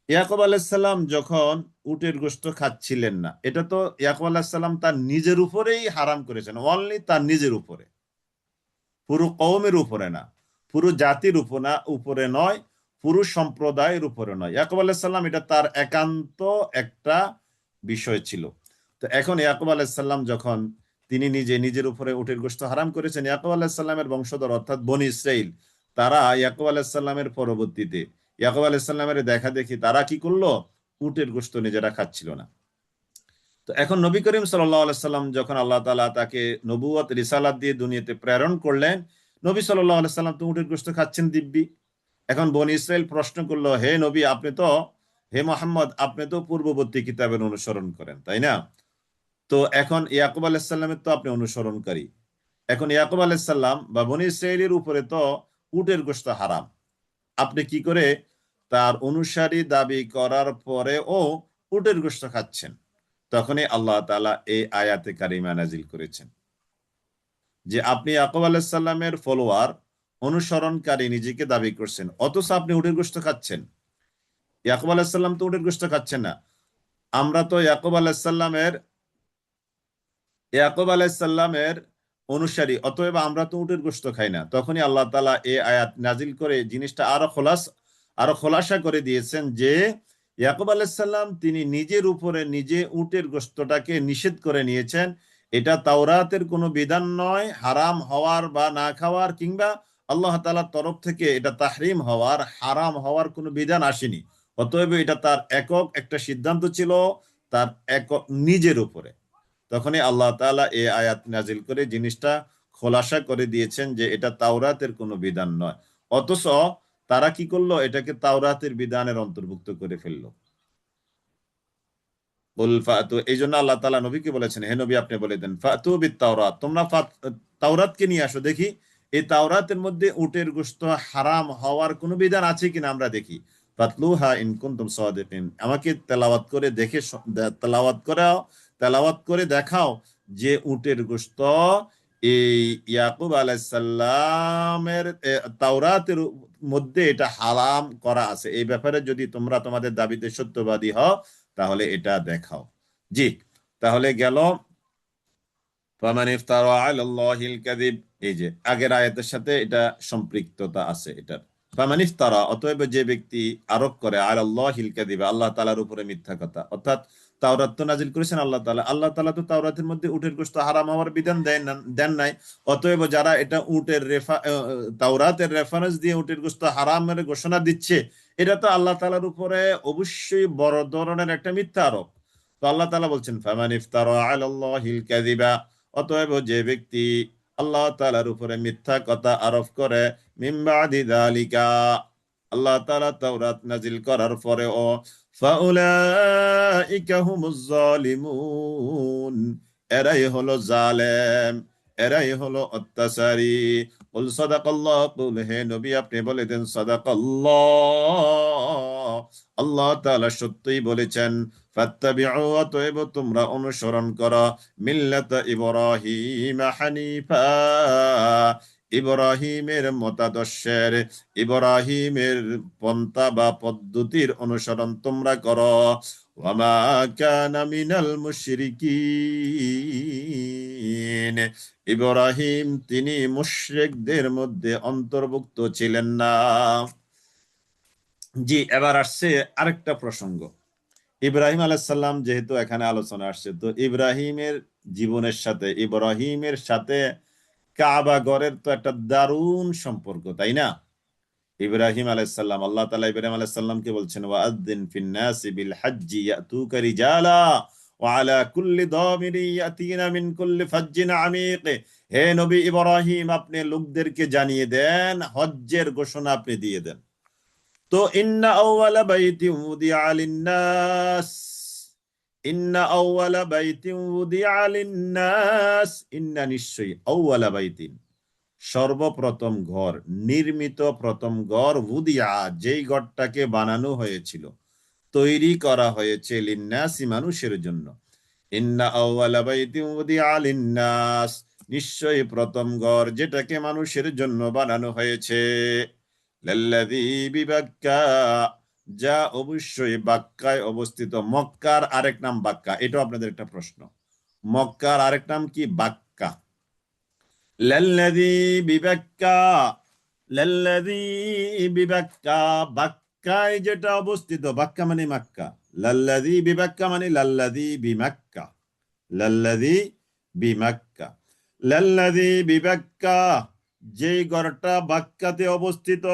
ইয়াকুব আলাইসাল্লাম যখন উটের গোশত খাচ্ছিলেন না, এটা তো ইয়াকুব আলাইসাল্লাম তার নিজের উপরেই হারাম করেছেন, অনলি তার নিজের উপরে, পুরো কওমের উপরে না, পুরো জাতির উপরে নয়, পুরো সম্প্রদায়ের উপরে নয়। ইয়াকুব আলাইসাল্লাম এটা তার একান্ত একটা বিষয় ছিল। তো এখন ইয়াকুব আলাইসাল্লাম যখন তিনি নিজে নিজের উপরে উটের গোশত হারাম করেছেন, ইয়াকুব আলাইসাল্লামের বংশধর অর্থাৎ বনি ইসরাইল, তারা ইয়াকুব আলাইসাল্লামের পরবর্তীতে ইয়াকুব আলাইসাল্লামের দেখা দেখি তারা কি করলো, উটের গোশত নিজেরা খাচ্ছিল না। তো এখন নবী করিম সাল্লাল্লাহু আলাইহি সাল্লাম যখন আল্লাহ তাআলা তাকে নবুয়ত রিসালাত দিয়ে দুনিয়াতে প্রেরণ করলেন, নবী সাল্লাল্লাহু আলাইহি সাল্লাম তো উটের গোশত খাচ্ছেন দিব্যি। এখন বনি ইসরাইল প্রশ্ন করলো, হে নবী, আপনি তো, হে মোহাম্মদ, আপনি তো পূর্ববর্তী কিতাবের অনুসরণ করেন, তাই না? তো এখন ইয়াকুব আলাইহিস সালামের তো আপনি অনুসরণকারী। এখন ইয়াকুব আলাইহিস সালাম বা বনি ইসরাইলের উপরে তো উটের গোশত হারাম, আপনি কি করে তার অনুসারী দাবি করার পরেও উটের গোশত খাচ্ছেন? তখনই আল্লাহ তাআলা এই আয়াতে কারিমা নাজিল করেছেন যে আপনি ইয়াকুব আলাইহিস সালামের ফলোয়ার, অনুসরণকারী নিজেকে দাবি করছেন, অথচ আপনি উটের গোশত খাচ্ছেন। ইয়াকুব আলাইহিস সালাম তো উটের গোশত খাচ্ছেন না। আমরা তো ইয়াকুব আলাইহিস সালামের অনুসারী, অতএব আমরা তো উটের গোশত খাই না। তখনই আল্লাহ তাআলা এই আয়াত নাজিল করে জিনিসটা আরো খোলাসা করে দিয়েছেন যে ইয়াকুব আলাইহিস সালাম তিনি নিজের উপরে নিজে উটের গোশতটাকে নিষেধ করে নিয়েছেন। এটা তাওরাতের কোনো বিধান নয় হারাম হওয়ার বা না খাওয়ার, কিংবা আল্লাহ তাআলার তরফ থেকে এটা তাহরিম হওয়ার, হারাম হওয়ার কোনো বিধান আসেনি। অতএব এটা তার একক একটা সিদ্ধান্ত ছিল, তার একক নিজের উপরে। তখনই আল্লাহ তাআলা এই আয়াত নাজিল করে জিনিসটা খোলাসা করে দিয়েছেন যে এটা তাওরাতের কোনো বিধান নয়। অথচ তারা কি করলো, এটাকে তাওরাতের বিধানের অন্তর্ভুক্ত করে ফেললো। তো এই জন্য আল্লাহ তাআলা নবীকে বলেছেন, হে নবী, আপনি বলে দেন ফাতু বিত তাওরাত, তোমরা তাওরাতকে নিয়ে আসো, দেখি এই তাওরাতের মধ্যে উটের গোশত হারাম হওয়ার কোনো বিধান আছে কিনা আমরা দেখি। ফাতলুহা ইন কুনতুম সাদিকিন, আমাকে তেলাওয়াত করে দেখে তেলাওয়াত করে দেখাও যে উটের গোশত এই ইয়াকুব আলাইহিস সালামের তাওরাতের মধ্যে এটা হারাম করা আছে। এই ব্যাপারে যদি তোমরা তোমাদের দাবিতে সত্যবাদী হও তাহলে এটা দেখাও। জি, তাহলে গেল ফামান ইফতারা আলাল্লাহিল কাযিব, এই যে আগের আয়াতের সাথে এটা সম্পৃক্ততা আছে এটার। ফামান ইফতারা, অতএব যে ব্যক্তি আরোপ করে আলাল্লাহিল কাযিব, আল্লাহ তাআলার উপরে মিথ্যা কথা, অর্থাৎ তাওরাত তো নাজিল করেছেন আল্লাহ তাআলা, আল্লাহ তাআলা তো তাওরাতের মধ্যে উটের গোশত হারাম হওয়ার বিধান দেন নাই। অতএব যারা এটা তাওরাতের রেফারেন্স দিয়ে উটের গোশত হারামের ঘোষণা দিচ্ছে, এটা তো আল্লাহ তাআলার উপরে অবশ্যই বড় ধরনের একটা মিথ্যা আরোপ। তো আল্লাহ তাআলা বলছেন ফামান ইফতারা আলাল্লাহিল কাযিবা, অতএব যে ব্যক্তি আল্লাহ তাআলার উপরে মিথ্যা কথা আরোপ করে, মিন বাদি যালিকা, আল্লাহ তাআলা তাওরাত নাজিল করার পরেও, ফাউলাইকা হুমুজ জালিমুন, এরাই হলো জালেম, এরাই হলো অত্যাচারী। কুল সাদাকাল্লাহ, কুল হে নবী আপনি বলে দেন সাদাকাল্লাহ, আল্লাহ তাআলা সত্যই বলেছেন। ফাত্তাবিউ, অতএব তোমরা অনুসরণ করো, মিল্লাতা ইব্রাহিম হানিফা, ইব্রাহিমের মতাদর্শের, ইব্রাহিমের পন্থা বা পদ্ধতির অনুসরণ তোমরা করো। ওয়ামা কানা মিনাল মুশরিকিন, ইব্রাহিম তিনি মুশরিকদের মধ্যে অন্তর্ভুক্ত ছিলেন না। জি, এবার আসছে আরেকটা প্রসঙ্গ। ইব্রাহিম আলাইহিস সালাম যেহেতু এখানে আলোচনা আসছে, তো ইব্রাহিমের সাথে কাবা ঘরের তো একটা দারুণ সম্পর্ক, তাই না? ইব্রাহিম আলাইহিস সালাম, আল্লাহ তাআলা ইব্রাহিম আলাইহিস সালামকে বলছেন ওয়াআযযিন ফিন নাসি বিল হাজ্জি ইয়াতুকা রিজালা ওয়া আলা কুল্লি দামিরি ইয়াতিনা মিন কুল্লি ফাজ্জিন আমিক, হে নবী ইব্রাহিম, আপনি লোকদেরকে জানিয়ে দেন, হজ্জের ঘোষণা আপনি দিয়ে দেন। তো ইন্না আউওয়ালা বাইতিন উদিআ লিন-নাস, ইন্না আউওয়ালা বাইতিন উদিআ লিন-নাস, ইন্না নিশ্চয়ই, আউওয়ালা বাইতিন সর্বপ্রথম ঘর, নির্মিত প্রথম ঘর, উদিআ যেই ঘরটাকে বানানো হয়েছিল, তৈরি করা হয়েছে, লিন-নাসি মানুষের জন্য। ইন্না আউওয়ালা বাইতিন উদিআ লিন-নাস, নিশ্চয়ই প্রথম ঘর যেটাকে মানুষের জন্য বানানো হয়েছে, লাল্লাযী বিবাক্কা, যা অবশ্যই বাক্কায় অবস্থিত। মক্কার আরেক নাম বাক্কা, এটাও আপনাদের একটা প্রশ্ন। মক্কার আরেক নাম কি? বাক্কা। লাল্লাযী বিবাক্কা, লাল্লাযী বিবাক্কা, বাক্কায় যেটা অবস্থিত। বাক্কা মানে মক্কা, লাল্লাযী বিবাক্কা মানে লাল্লাযী বিমাক্কা, লাল্লাযী বিমাক্কা, লাল্লাযী বিবাক্কা, যেই ঘরটা বাক্কাতে অবস্থিত,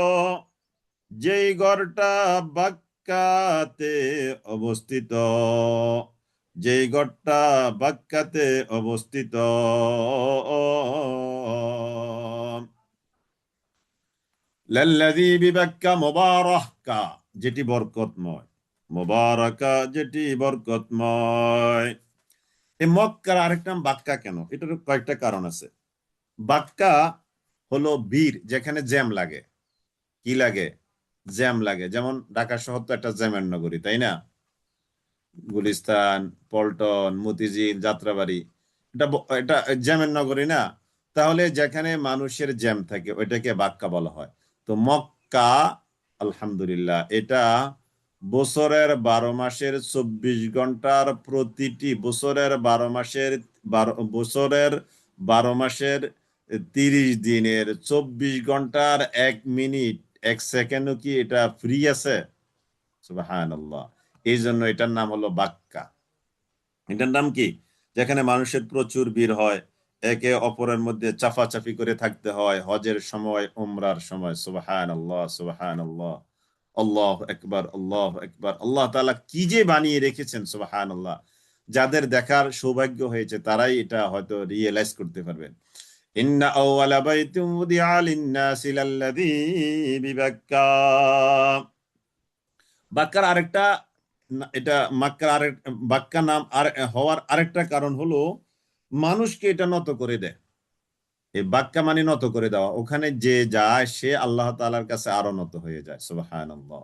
যেই ঘরটা বাক্কাতে অবস্থিত, যেই ঘরটা বাক্কাতে অবস্থিত। লাল্লাযী বিবাক্কা মুবারাকা, যেটি বরকতময়। মুবারাকা, যেটি বরকতময়। এই মক্কার আরেকটা নাম বাক্কা কেন? এটার কয়েকটা কারণ আছে। বাক্কা হলো বীর, যেখানে জ্যাম লাগে। কি লাগে? জ্যাম লাগে। যেমন ঢাকা শহর তো একটা জ্যামের নগরী, তাই না? গুলিস্তান, পল্টন, মতিঝিল, যাত্রাবাড়ি, এটা জ্যামের নগরী না? তাহলে যেখানে মানুষের জ্যাম থাকে ওইটাকে বাক্কা বলা হয়। তো মক্কা, আলহামদুলিল্লাহ, এটা বছরের 12 মাসের 24 ঘন্টার প্রতিটি, বছরের 12 মাসের 30 দিনের 24 ঘন্টার 1 মিনিট 1 সেকেন্ডও কি এটা ফ্রি আছে? সুবহানাল্লাহ। এই জন্য এটার নাম হলো বাক্কা। এটার নাম কি? যেখানে মানুষের প্রচুর ভিড় হয়, একে অপরের মধ্যে চাফাচাফি করে থাকতে হয়, হজের সময়, উমরার সময়। সুবহানাল্লাহ, সুবহানাল্লাহ, আল্লাহু আকবার, আল্লাহু আকবার। আল্লাহ তাআলা কি যে বানিয়ে রেখেছেন, সুবহানাল্লাহ। যাদের দেখার সৌভাগ্য হয়েছে তারাই এটা হয়তো রিয়েলাইজ করতে পারবেন। ইন্না আউওয়ালা বাইতিন উদিআ লিন-নাসি লাল্লাযী বিবাক্কা। বাক্কার আরেকটা এটা মাক্কার আরেক বাক্কা নাম আর হওয়ার আরেকটা কারণ হলো মানুষকে এটা নত করে দেয়। এই বাক্কা মানে নত করে দেওয়া। ওখানে যে যায় সে আল্লাহ তাআলার কাছে আরো নত হয়ে যায়। সুবহানাল্লাহ।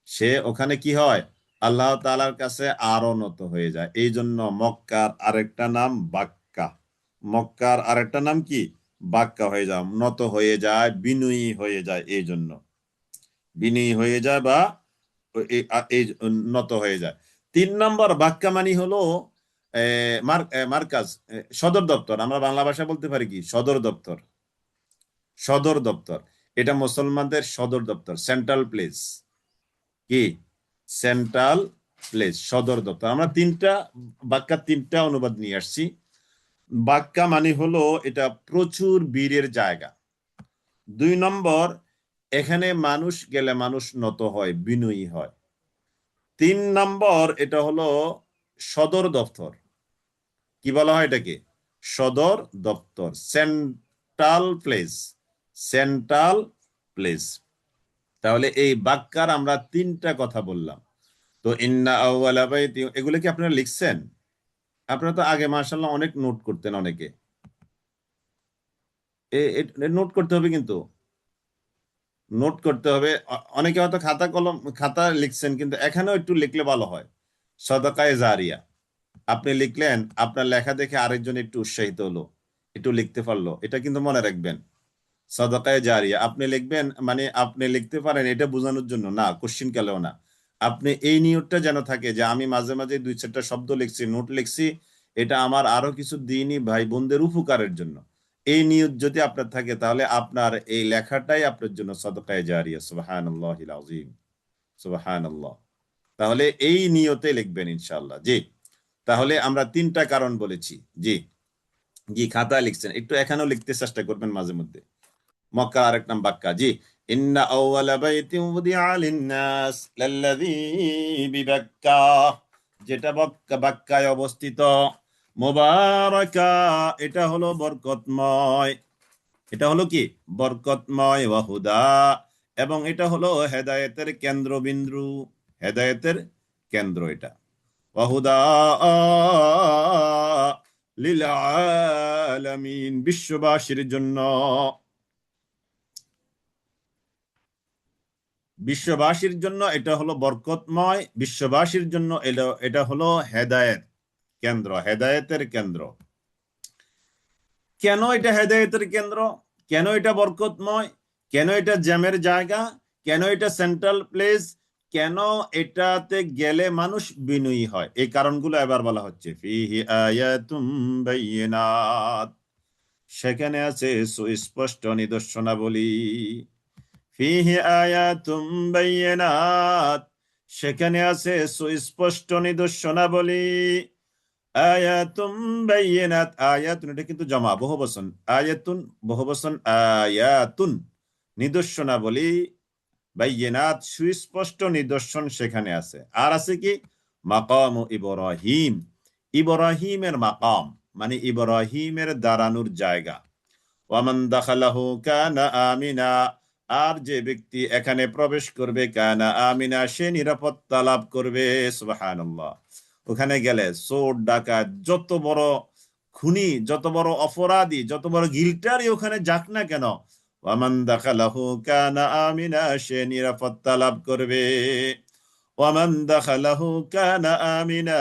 সে ওখানে কি হয়? আল্লাহ তাআলার কাছে আরো নত হয়ে যায়। এই জন্য মক্কার আরেকটা নাম বাক্কা। মক্কার আরেকটা নাম কি? বাক্কা হয়ে যায়, নত হয়ে যায়, বিনয়ী হয়ে যায়। এই জন্য বিনয়ী হয়ে যায় বা এই নত হয়ে যায়। 3 নম্বর, বাক্কা মানি হলো মার্কাজ, সদর দপ্তর। আমরা বাংলা ভাষায় বলতে পারি কি? সদর দপ্তর। সদর দপ্তর, এটা মুসলমানদের সদর দপ্তর, সেন্ট্রাল প্লেস। কি? সেন্ট্রাল প্লেস, সদর দপ্তর। আমরা বাক্কার 3টা অনুবাদ নিয়ে আসছি। বাক্কা মানে হলো এটা প্রচুর বীরের জায়গা। 2 নম্বর, এখানে মানুষ গেলে মানুষ নত হয়, বিনয়ী হয়। 3 নম্বর, এটা হলো সদর দপ্তর। কি বলা হয় এটাকে? সদর দপ্তর, সেন্ট্রাল প্লেস, সেন্ট্রাল প্লেস। তাহলে এই বাক্কার আমরা 3টা কথা বললাম। তো ইন্না আউওয়ালা বাইতি, এগুলো কি আপনারা লিখছেন? আপনারা তো আগে মাশাআল্লাহ অনেক নোট করতেন অনেকে। নোট করতে হবে কিন্তু, নোট করতে হবে। অনেকে হয়তো খাতা লিখছেন, কিন্তু এখানেও একটু লিখলে ভালো হয়। সদকায়ে জারিয়া, আপনি লিখলেন, আপনার লেখা দেখে আরেকজন একটু উৎসাহিত হলো, একটু লিখতে পারলো, এটা কিন্তু মনে রাখবেন। সদকায়ে জারিয়া আপনি লিখবেন মানে আপনি লিখতে পারেন এটা বোঝানোর জন্য না, কোশ্চিন কালেও না। আপনি এই নিয়তটা যেন থাকে যে আমি মাঝে মাঝে 2-4টা শব্দ লিখছি, নোট লিখছি, এটা আমার আরো কিছু দিনই ভাই বোনদের উপকারের জন্য। এই নিয়ত যদি আপনার থাকে তাহলে আপনার এই লেখাটাই আপনার জন্য সদকায়ে জারিয়া। সুবহানাল্লাহিল আযীম, সুবহানাল্লাহ। তাহলে এই নিয়তে লিখবেন ইনশাআল্লাহ। জি, তাহলে আমরা 3টা কারণ বলেছি। জি, জি, খাতা লিখছেন, একটু এখানেও লিখতে চেষ্টা করবেন মাঝে মধ্যে। মক্কা আরেক নাম বাক্কা। জি, ইন্না আউওয়ালা বাইতিন উদিআ লিন-নাস লাল্লাযী বিবাক্কা, যেটা বাক্কায় অবস্থিত। মুবারাকা, এটা হলো বরকতময়। এটা হলো কি? বরকতময়। ওয়া হুদা, এবং এটা হলো হেদায়েতের কেন্দ্রবিন্দু, হেদায়েতের কেন্দ্র এটা। ওয়া হুদা লিল আলামিন, বিশ্ববাসীর জন্য। বিশ্ববাসীর জন্য এটা হলো বরকতময়, বিশ্ববাসীর জন্য এটা হলো হেদায়েত কেন্দ্র, হেদায়েতের কেন্দ্র। কেন এটা হেদায়েতের কেন্দ্র? কেন এটা বরকতময়? কেন এটা জ্যামের জায়গা? কেন এটা সেন্ট্রাল প্লেস? কেন এটাতে গেলে মানুষ বিনয়ী হয়, এই কারণগুলো এবার বলা হচ্ছে। ফিহি আয়াতুম বাইয়িনাত, সেখানে আছে সুস্পষ্ট নিদর্শনাবলী। ফিহি আয়াতুম বাইয়িনাত, সেখানে আছে সুস্পষ্ট নিদর্শনাবলী। আয়াতুম বাইয়িনাত, আয়াতুন এটা কিন্তু জমা বহুবচন, আয়াতুন বহুবচন, আয়াতুন নিদর্শনাবলী, বাইয়িনাত সুস্পষ্ট নিদর্শন সেখানে আছে। আর আছে কি? মাকাম ইব্রাহিম, ইব্রাহিমের মাকাম মানে ইব্রাহিমের দাঁড়ানোর জায়গা। ওয়ামান দাখালাহু কানা আমিনা, আর যে ব্যক্তি এখানে প্রবেশ করবে, কানা আমিনা, সে নিরাপত্তা লাভ করবে। সুবহানাল্লাহ। ওখানে গেলে চোর ডাকাত, যত বড় খুনি, যত বড় অপরাধী, যত বড় গিল্টারই ওখানে যাক না কেন, ওয়ামান দাখালাহু কানা আমিনা, সে নিরাপত্তা লাভ করবে। ওয়ামান দাখালাহু কানা আমিনা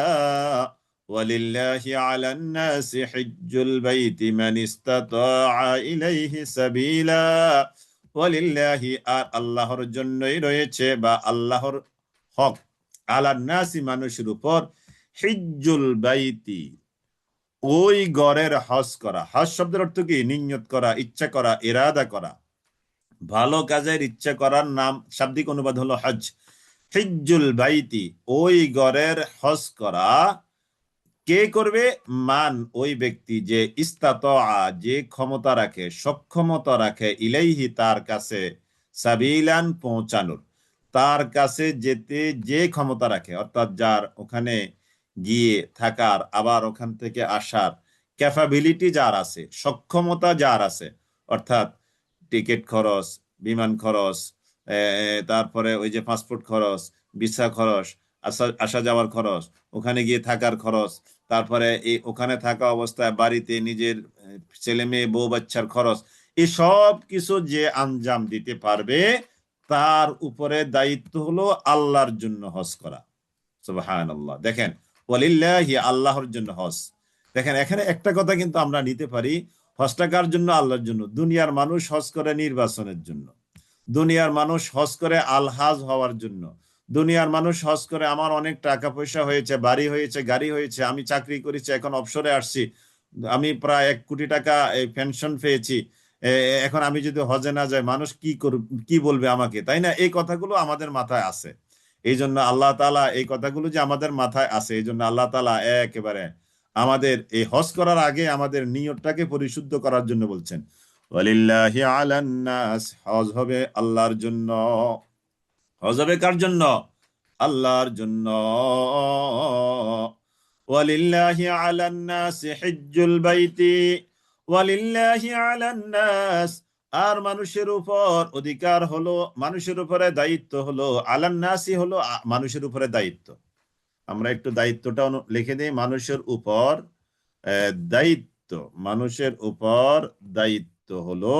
ওয়ালিল্লাহি আলান নাসি হিজ্জুল বাইতি মান ইসতাতাআ ইলাইহি সাবিলা। ওয়ালিল্লাহি, আর আল্লাহর জন্যই রয়েছে বা আল্লাহর হক, আলান নাসি মানুষের উপর, হিজ্জুল বাইতি ওই ঘরের হজ করা। হজ শব্দের অর্থ কি? নিয়ত করা, ইচ্ছা করা, ইরাদা করা, ভালো কাজের ইচ্ছা করার নাম, শাব্দিক অনুবাদ হলো হজ। হিজ্জুল বাইতি ওই ঘরের হজ করা। কে করবে? মান ওই ব্যক্তি, যে ইস্তাতআ যে ক্ষমতা রাখে, সক্ষমতা রাখে, ইলাইহি তার কাছে, সাবিলান পৌঁছানোর, তার কাছে যেতে যে ক্ষমতা রাখে, অর্থাৎ যার ওখানে গিয়ে থাকার আবার ওখান থেকে আসার ক্যাপাবিলিটি যার আছে, সক্ষমতা যার আছে, অর্থাৎ টিকিট খরচ, বিমান খরচ, তারপরে ওই যে পাসপোর্ট খরচ, ভিসা খরচ, আসা আসা যাওয়ার খরচ, ওখানে গিয়ে থাকার খরচ, তারপরে এই ওখানে থাকা অবস্থায় বাড়িতে নিজের ছেলে মেয়ে বউ বাচ্চার খরচ, এই সব কিছু যে আঞ্জাম দিতে পারবে, তার উপরে দায়িত্ব হলো আল্লাহর জন্য হজ করা। সুবহানাল্লাহ। দেখেন, ওয়ালিল্লাহি আল্লাহর জন্য হজ। দেখেন এখানে একটা কথা কিন্তু আমরা নিতে পারি, হজটা কার জন্য? আল্লাহর জন্য। দুনিয়ার মানুষ হজ করে নির্বাচনের জন্য, দুনিয়ার মানুষ হজ করে আলহাজ হওয়ার জন্য, দুনিয়ার মানুষ হজ করে আমার অনেক টাকা পয়সা হয়েছে, বাড়ি হয়েছে, গাড়ি হয়েছে, আমি চাকরি করেছি, এখন অবসরে আসছি, আমি প্রায় 1 কোটি টাকা এই পেনশন পেয়েছি, এখন আমি যদি হজে না যাই মানুষ কি করবে, কি বলবে আমাকে, তাই না? এই কথাগুলো আমাদের মাথায় আছে। এই জন্য আল্লাহ তাআলা, এই কথাগুলো যে আমাদের মাথায় আছে, এই জন্য আল্লাহ তাআলা একেবারে আমাদের এই হজ করার আগে আমাদের নিয়তটাকে পরিশুদ্ধ করার জন্য বলছেন, ওয়ালিল্লাহি আলান নাস, হজ হবে আল্লাহর জন্য। হজ হবে কার জন্য? আল্লাহর জন্য। ওয়ালিল্লাহি আলান নাস হিজ্জুল বাইতি, ওয়ালিল্লাহি আলান নাস, আর মানুষের উপর অধিকার হলো, মানুষের উপরে দায়িত্ব হলো, আলান নাসি হলো মানুষের উপরে দায়িত্ব। আমরা একটু দায়িত্বটা লিখে দিই, মানুষের উপর দায়িত্ব, মানুষের উপর দায়িত্ব হলো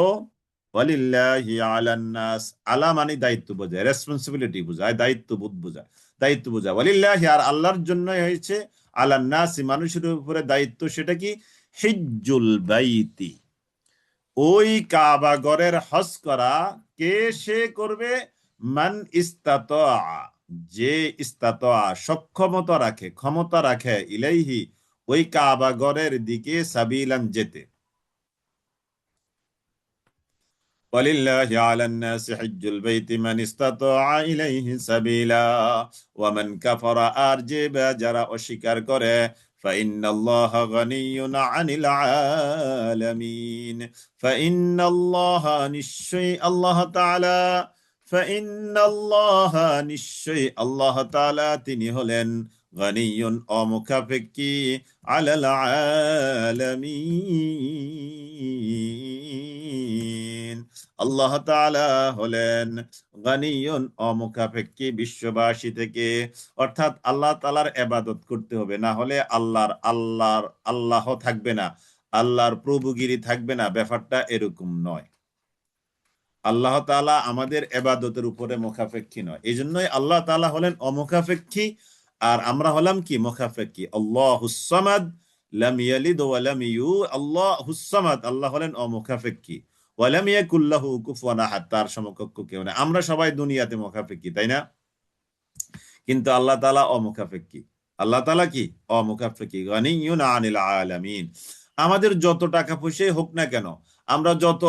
ওয়ালিল্লাহি আলান নাস। আলা মানে দায়িত্ব বোঝায়, রেসপন্সিবিলিটি বোঝায়, দায়িত্ববোধ বোঝায়, দায়িত্ব বোঝায়। ওয়ালিল্লাহি, আর আল্লাহর জন্য হয়েছে, আলান নাস মানুষের উপরে দায়িত্ব, সেটা কি? হিজ্জুল বাইতি ওই কাবা ঘরের হজ করা। কে সে করবে? মান ইস্তাতা, যে ইস্তাতা সক্ষমতা রাখে, ক্ষমতা রাখে, ইলাইহি ওই কাবা ঘরের দিকে, সাবিলান যেতে। ওয়ালিল্লাহি আলান নাসি হিজ্জুল বাইতি মান ইসতাতা ইলাইহি সাবিলা ওয়া মান কাফারা, আর যে বা যারা অস্বীকার করে, ফাইন্নাল্লাহা গানিয়্যুন আনিল আলামিন, ফাইন্নাল্লাহা নিশ্চয়ই আল্লাহ তাআলা, ফাইন্নাল্লাহা নিশ্চয়ই আল্লাহ তাআলা তিনি হলেন গানিয়্যুন অমুখাপেক্ষী, আলাল আলামিন, আল্লাহ তাআলা হলেন গানিয়ুন অমুখাপেক্ষী বিশ্ববাসী থেকে। অর্থাৎ আল্লাহ তাআলার ইবাদত করতে হবে, না হলে আল্লাহ থাকবে না, আল্লাহর প্রভুগিরি থাকবে না। ব্যাপারটা এরকম নয়। আল্লাহ তাআলা আমাদের ইবাদতের উপরে মুখাপেক্ষী নয়, এই জন্যই আল্লাহ তাআলা হলেন অমুখাপেক্ষী, আর আমরা হলাম কি? মুখাপেক্ষী। আল্লাহুস সামাদ লাম ইয়ালিদ ওয়া লাম আল্লাহুস সামাদ, আল্লাহ হলেন অমুখাপেক্ষী। ওয়া লাম ইয়াকুল লাহু কুফুয়ান আহাদ, তার সমকক্ষ কেউ নেই। আমরা সবাই দুনিয়াতে মুখাপেক্ষী, তাই না? কিন্তু আল্লাহ তাআলা অমুখাপেক্ষী। আল্লাহ তাআলা কি? অমুখাপেক্ষী, গানিয়্যুন আনিল আলামিন। আমাদের যত টাকা পয়সাই হোক না কেন, আমরা যত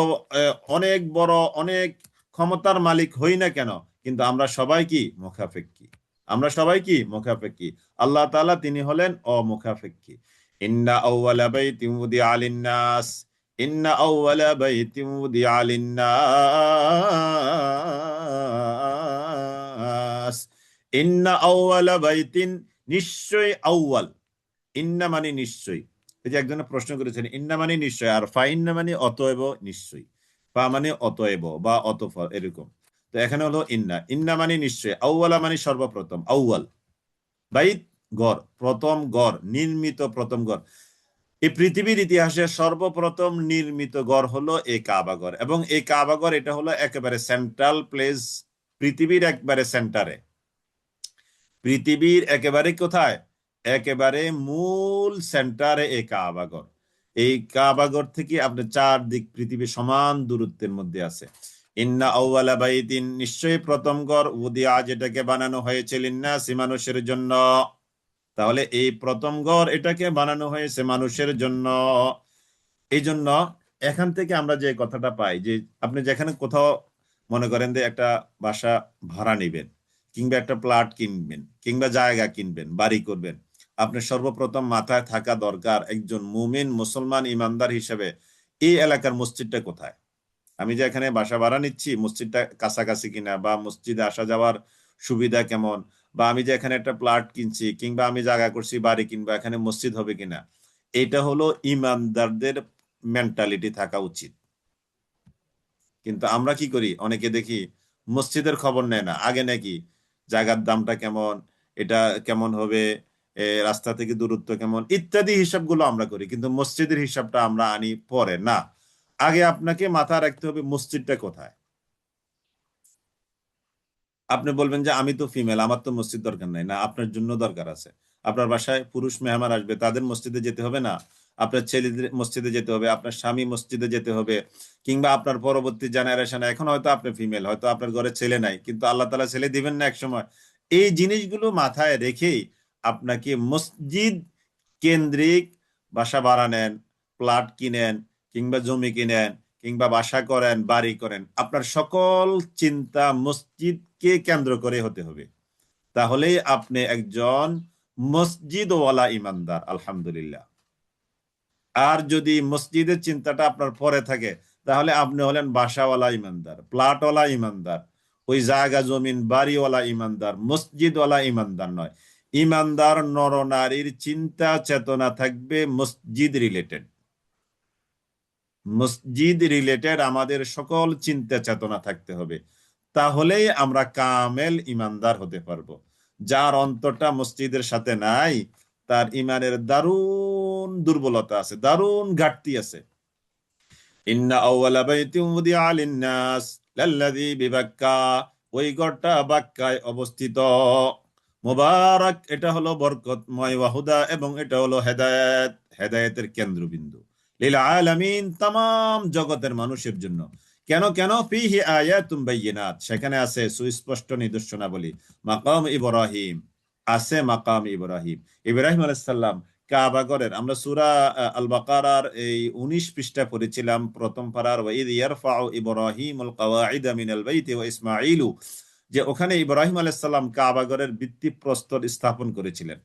অনেক বড় অনেক ক্ষমতার মালিক হই না কেন, কিন্তু আমরা সবাই কি? মুখাপেক্ষী। আমরা সবাই কি? মুখাপেক্ষী। আল্লাহ তাআলা তিনি হলেন অমুখাপেক্ষী। ইন্না আউওয়ালা বাইতিন উদিআ লিন-নাস, ইন্না আউওয়ালা বাইতিন উদিআ লিন-নাস, ইন্না আউওয়ালা বাইতিন, নিশ্চয় আউয়াল। ইন্না মানে নিশ্চয়। এই যে একজনে প্রশ্ন করেছেন ইন্না মানে নিশ্চয়, আর ফা ইন্না মানে অতএব নিশ্চয়, ফা মানে অতএব বা অতঃপর এরকম। তো এখানে হলো ইন্না, ইন্না মানে নিশ্চয়, আউয়ালা মানে সর্বপ্রথম, আউয়াল, বাইত গড়, প্রথম গড়, নির্মিত প্রথম গড়। এই পৃথিবীর ইতিহাসে সর্বপ্রথম নির্মিত গড় হলো এই কাবাগর, এবং এই কাবাগর এটা হলো একেবারে সেন্ট্রাল প্লেস, পৃথিবীর একবারে সেন্টারে। পৃথিবীর একেবারে কোথায়? একেবারে মূল সেন্টারে এই কাবাগর। এই কাবাগর থেকে আপনি চারদিক পৃথিবী সমান দূরত্বের মধ্যে আছে। ইন্না আউওয়ালা বাইতিন, নিশ্চয়ই প্রথম ঘর, উদিয়া যেটাকে বানানো হয়েছে, লিন্নাসি মানুষের জন্য। তাহলে এই প্রথম ঘর এটাকে বানানো হয়েছে মানুষের জন্য। এই জন্য এখান থেকে আমরা যে কথাটা পাই যে আপনি যেখানে কোথাও মনে করেন যে একটা বাসা ভাড়া নেবেন, কিংবা একটা প্লট কিনবেন, কিংবা জায়গা কিনবেন, বাড়ি করবেন, আপনার সর্বপ্রথম মাথায় থাকা দরকার একজন মুমিন মুসলমান ইমানদার হিসেবে এই এলাকার মসজিদটা কোথায়। আমি যে এখানে বাসা ভাড়া নিচ্ছি, মসজিদটা কাছাকাছি কিনা, বা মসজিদে আসা যাওয়ার সুবিধা কেমন, বা আমি যে এখানে একটা প্লট কিনছি কিংবা আমি জায়গা করছি বাড়ি কিনবা, এখানে মসজিদ হবে কিনা। এটা হলো ইমানদারদের মেন্টালিটি থাকা উচিত। কিন্তু আমরা কি করি, অনেকে দেখি মসজিদের খবর নেয় না, আগে নাকি জায়গার দামটা কেমন, এটা কেমন হবে, রাস্তা থেকে দূরত্ব কেমন, ইত্যাদি হিসাবগুলো আমরা করি, কিন্তু মসজিদের হিসাবটা আমরা আনি পরে না। আগে আপনাকে মাথায় রাখতে হবে মসজিদটা কোথায়। আপনি বলবেন যে আমি তো ফিমেল, আমার তো মসজিদ দরকার নাই। না, আপনার জন্য দরকার আছে। আপনার বাসায় পুরুষ মেহমান আসবে, তাদের মসজিদে যেতে হবে না? আপনার ছেলেদের মসজিদে যেতে হবে, আপনার স্বামী মসজিদে যেতে হবে, কিংবা আপনার পরবর্তী জেনারেশন, এখন হয়তো আপনি ফিমেল, হয়তো আপনার ঘরে ছেলে নাই, কিন্তু আল্লাহ তাআলা ছেলে দিবেন না এক সময়। এই জিনিসগুলো মাথায় রেখেই আপনাকে মসজিদ কেন্দ্রিক বাসা ভাড়া নেন, প্লট কিনেন, কিংবা জমি কিনেন, কিংবা বাসা করেন, বাড়ি করেন, আপনার সকল চিন্তা মসজিদকে কেন্দ্র করে হতে হবে। তাহলেই আপনি একজন মসজিদওয়ালা ইমানদার, আলহামদুলিল্লাহ। আর যদি মসজিদের চিন্তাটা আপনার পরে থাকে, তাহলে আপনি হলেন বাসাওয়ালা ইমানদার, প্লটওয়ালা ইমানদার, ওই জায়গা জমিন বাড়িওয়ালা ইমানদার, মসজিদওয়ালা ইমানদার নয়। ইমানদার নরনারীর চিন্তা চেতনা থাকবে মসজিদ রিলেটেড। মসজিদ রিলেটেড আমাদের সকল চিন্তা চেতনা থাকতে হবে, তাহলেই আমরা কামেল ইমানদার হতে পারবো। যার অন্তরটা মসজিদের সাথে নাই, তার ইমানের দারুণ দুর্বলতা আছে, দারুণ ঘাটতি আছে। ইন্না আউওয়ালা বাইতিন উদিআ লিন-নাস লাল্লাযী বিবাক্কা, ওই ঘরটা বাক্কায় অবস্থিত। মুবারাক, এটা হলো বরকতময়, ওয়াহুদা, এবং এটা হলো হেদায়েত, হেদায়েতের কেন্দ্রবিন্দু। লিল আলামিন, তামাম জগতের মানুষের জন্য। কেন কেন? ফিহি আয়াতুম বাইয়িনাত, সেখানে আছে সুস্পষ্ট নিদর্শনাবলী। মাকাম ইব্রাহিম, আছে মাকাম ইব্রাহিম। ইব্রাহিম আলাইহিস সালাম কাবাগরের, আমরা সূরা আল বাকারার এই 19 পৃষ্ঠা পড়েছিলাম, প্রথম পারার, ওয়া ইয ইয়ারফাউ ইব্রাহিমুল কওয়াইদা মিনাল বাইতি ওয়া ইসমাঈলু, যে ওখানে ইব্রাহিম আলাইহিস সালাম কাবাগরের ভিত্তিপ্রস্তর স্থাপন করেছিলেন,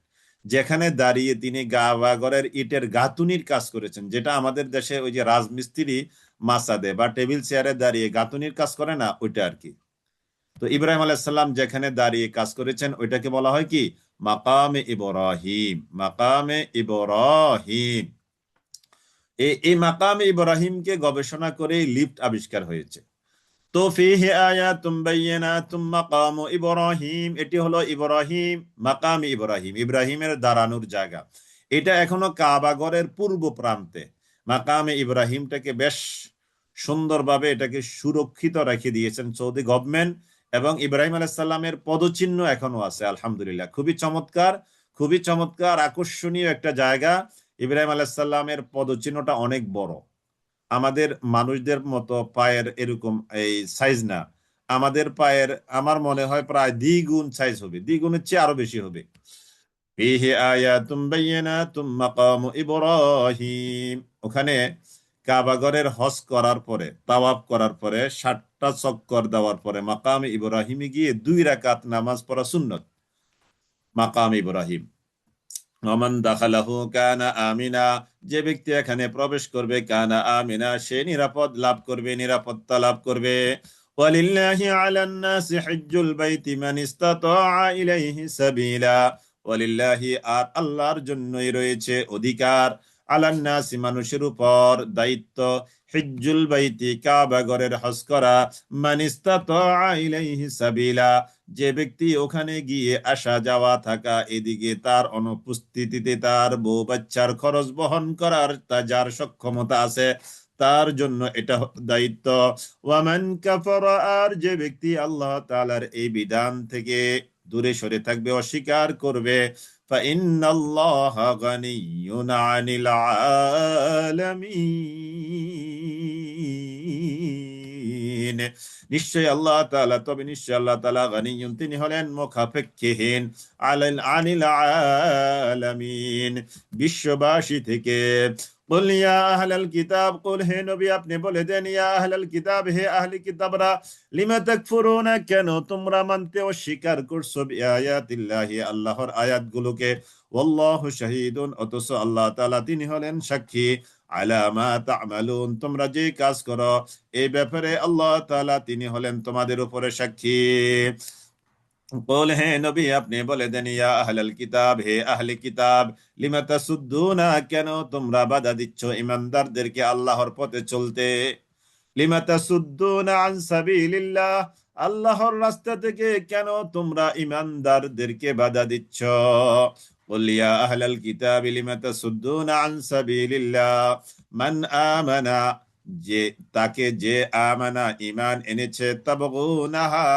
যেখানে দাঁড়িয়ে তিনি কাবাগরের ইটের গাঁথুনির কাজ করেছেন, যেটা আমাদের দেশে ওই যে রাজমিস্ত্রি মাসাদে বা টেবিল চেয়ারে দাঁড়িয়ে গাঁথুনির কাজ করে না, ওইটা আর কি। তো ইব্রাহিম আলাইহিস সালাম যেখানে দাঁড়িয়ে কাজ করেছেন ওইটাকে বলা হয় কি? মাকামে ইব্রাহিম, মাকামে ইব্রাহিম। এই মাকামে ইব্রাহিমকে গবেষণা করে লিফট আবিষ্কার হয়েছে। তো ফিহি আয়াতুম বাইয়িনাতুম মাকামু ইব্রাহিম, এটি হলো ইব্রাহিম, মাকামে ইব্রাহিম, ইব্রাহিমের দাঁড়ানোর জায়গা। এটা এখনো কাবাগরের পূর্ব প্রান্তে। মাকামে ইব্রাহিমটাকে বেশ সুন্দরভাবে এটাকে সুরক্ষিত রেখে দিয়েছেন সৌদি গভর্নমেন্ট, এবং ইব্রাহিম আলাইহিস সালামের পদচিহ্ন এখনো আছে, আলহামদুলিল্লাহ। খুবই চমৎকার, খুবই চমৎকার, আকর্ষণীয় একটা জায়গা। ইব্রাহিম আলাইহিস সালামের পদচিহ্নটা অনেক বড়, আমাদের মানুষদের মতো পায়ের এরকম এই সাইজ না। আমাদের পায়ের আমার মনে হয় প্রায় দ্বিগুণ সাইজ হবে, দ্বিগুণের চেয়ে আরো বেশি হবে। ফিহি আয়াতুম বাইয়িনাতুম মাকামু ইব্রাহিম, ওখানে কাবা ঘরের হজ করার পরে, তাওয়াফ করার পরে, 7টা চক্কর দেওয়ার পরে মাকাম ইব্রাহিমে গিয়ে 2 রাকাত নামাজ পড়া সুন্নত। মাকাম ইব্রাহিম, ওমান দাখালাহু কানা আমিনা, যে ব্যক্তি এখানে প্রবেশ করবে কানা আমিনা, সে নিরাপদ লাভ করবে, নিরাপত্তা লাভ করবে। ওয়ালিল্লাহি আলান নাসি হিজ্জুল বাইতি মান ইসতাতাআ ইলাইহি সাবিলা, ওয়ালিল্লাহি, আর আল্লাহর জন্যই রয়েছে অধিকার, আলান নাসি, মানুষের উপর দায়িত্ব, হিজ্জুল বাইতি, কাবা ঘরের হজ করা, মান ইসতাতাআ ইলাইহি সাবিলা, যে ব্যক্তি ওখানে গিয়ে আসা যাওয়া থাকা, এদিকে তার অনুপস্থিতিতে তার বউ বাচ্চার খরচ বহন করার যার সক্ষমতা আছে, তার জন্য এটা দায়িত্ব। ওয়ামান কাফারা, আর যে ব্যক্তি আল্লাহ তাআলার এই বিধান থেকে দূরে সরে থাকবে, অস্বীকার করবে, ফাইন্নাল্লাহা গানিয়্যুন আনিল আলামিন, নিশ্চয় আল্লাহ তাআলা, তবে নিশ্চয় আল্লাহ তাআলা গানিয়ুন, তিনি হলেন মুখাপেক্ষীহীন, আনিল আলামিন, বিশ্ববাসী থেকে। কুল ইয়া আহলাল কিতাব, কুল, হে নবী আপনি বলে দেন, ইয়া আহলাল কিতাব, হে আহলি কিতাবরা, লিমা তাকফুরুনা, কেন তোমরা মানতে অস্বীকার করছো, বিআয়াতিল্লাহি, আল্লাহর আয়াতগুলোকে, ওয়াল্লাহু শাহীদুন, অথচ আল্লাহ তাআলা তিনি হলেন সাক্ষী, আলা মা তা'মালুন, তোমরা যে কাজ করো এই ব্যাপারে আল্লাহ তাআলা তিনি হলেন তোমাদের উপরে সাক্ষী। বল, হে নবী আপনি বলে দেন, ইয়া আহলাল কিতাব, হে আহলে কিতাব, লিমা তাসুদ্দুনা, কেন তোমরা বাধা দিচ্ছ ইমানদারদেরকে আল্লাহর পথে চলতে, লিমা তাসুদ্দুনা আন সাবিলিল্লাহ, আল্লাহর রাস্তা থেকে কেন তোমরা ইমানদারদেরকে বাধা দিচ্ছ। কুল ইয়া আহলাল কিতাব লিমা তাসুদ্দুনা আন সাবিলিল্লাহ মান আমানা, যে তাকে, যে আমানা ঈমান এনেছে, তাবগুনাহা,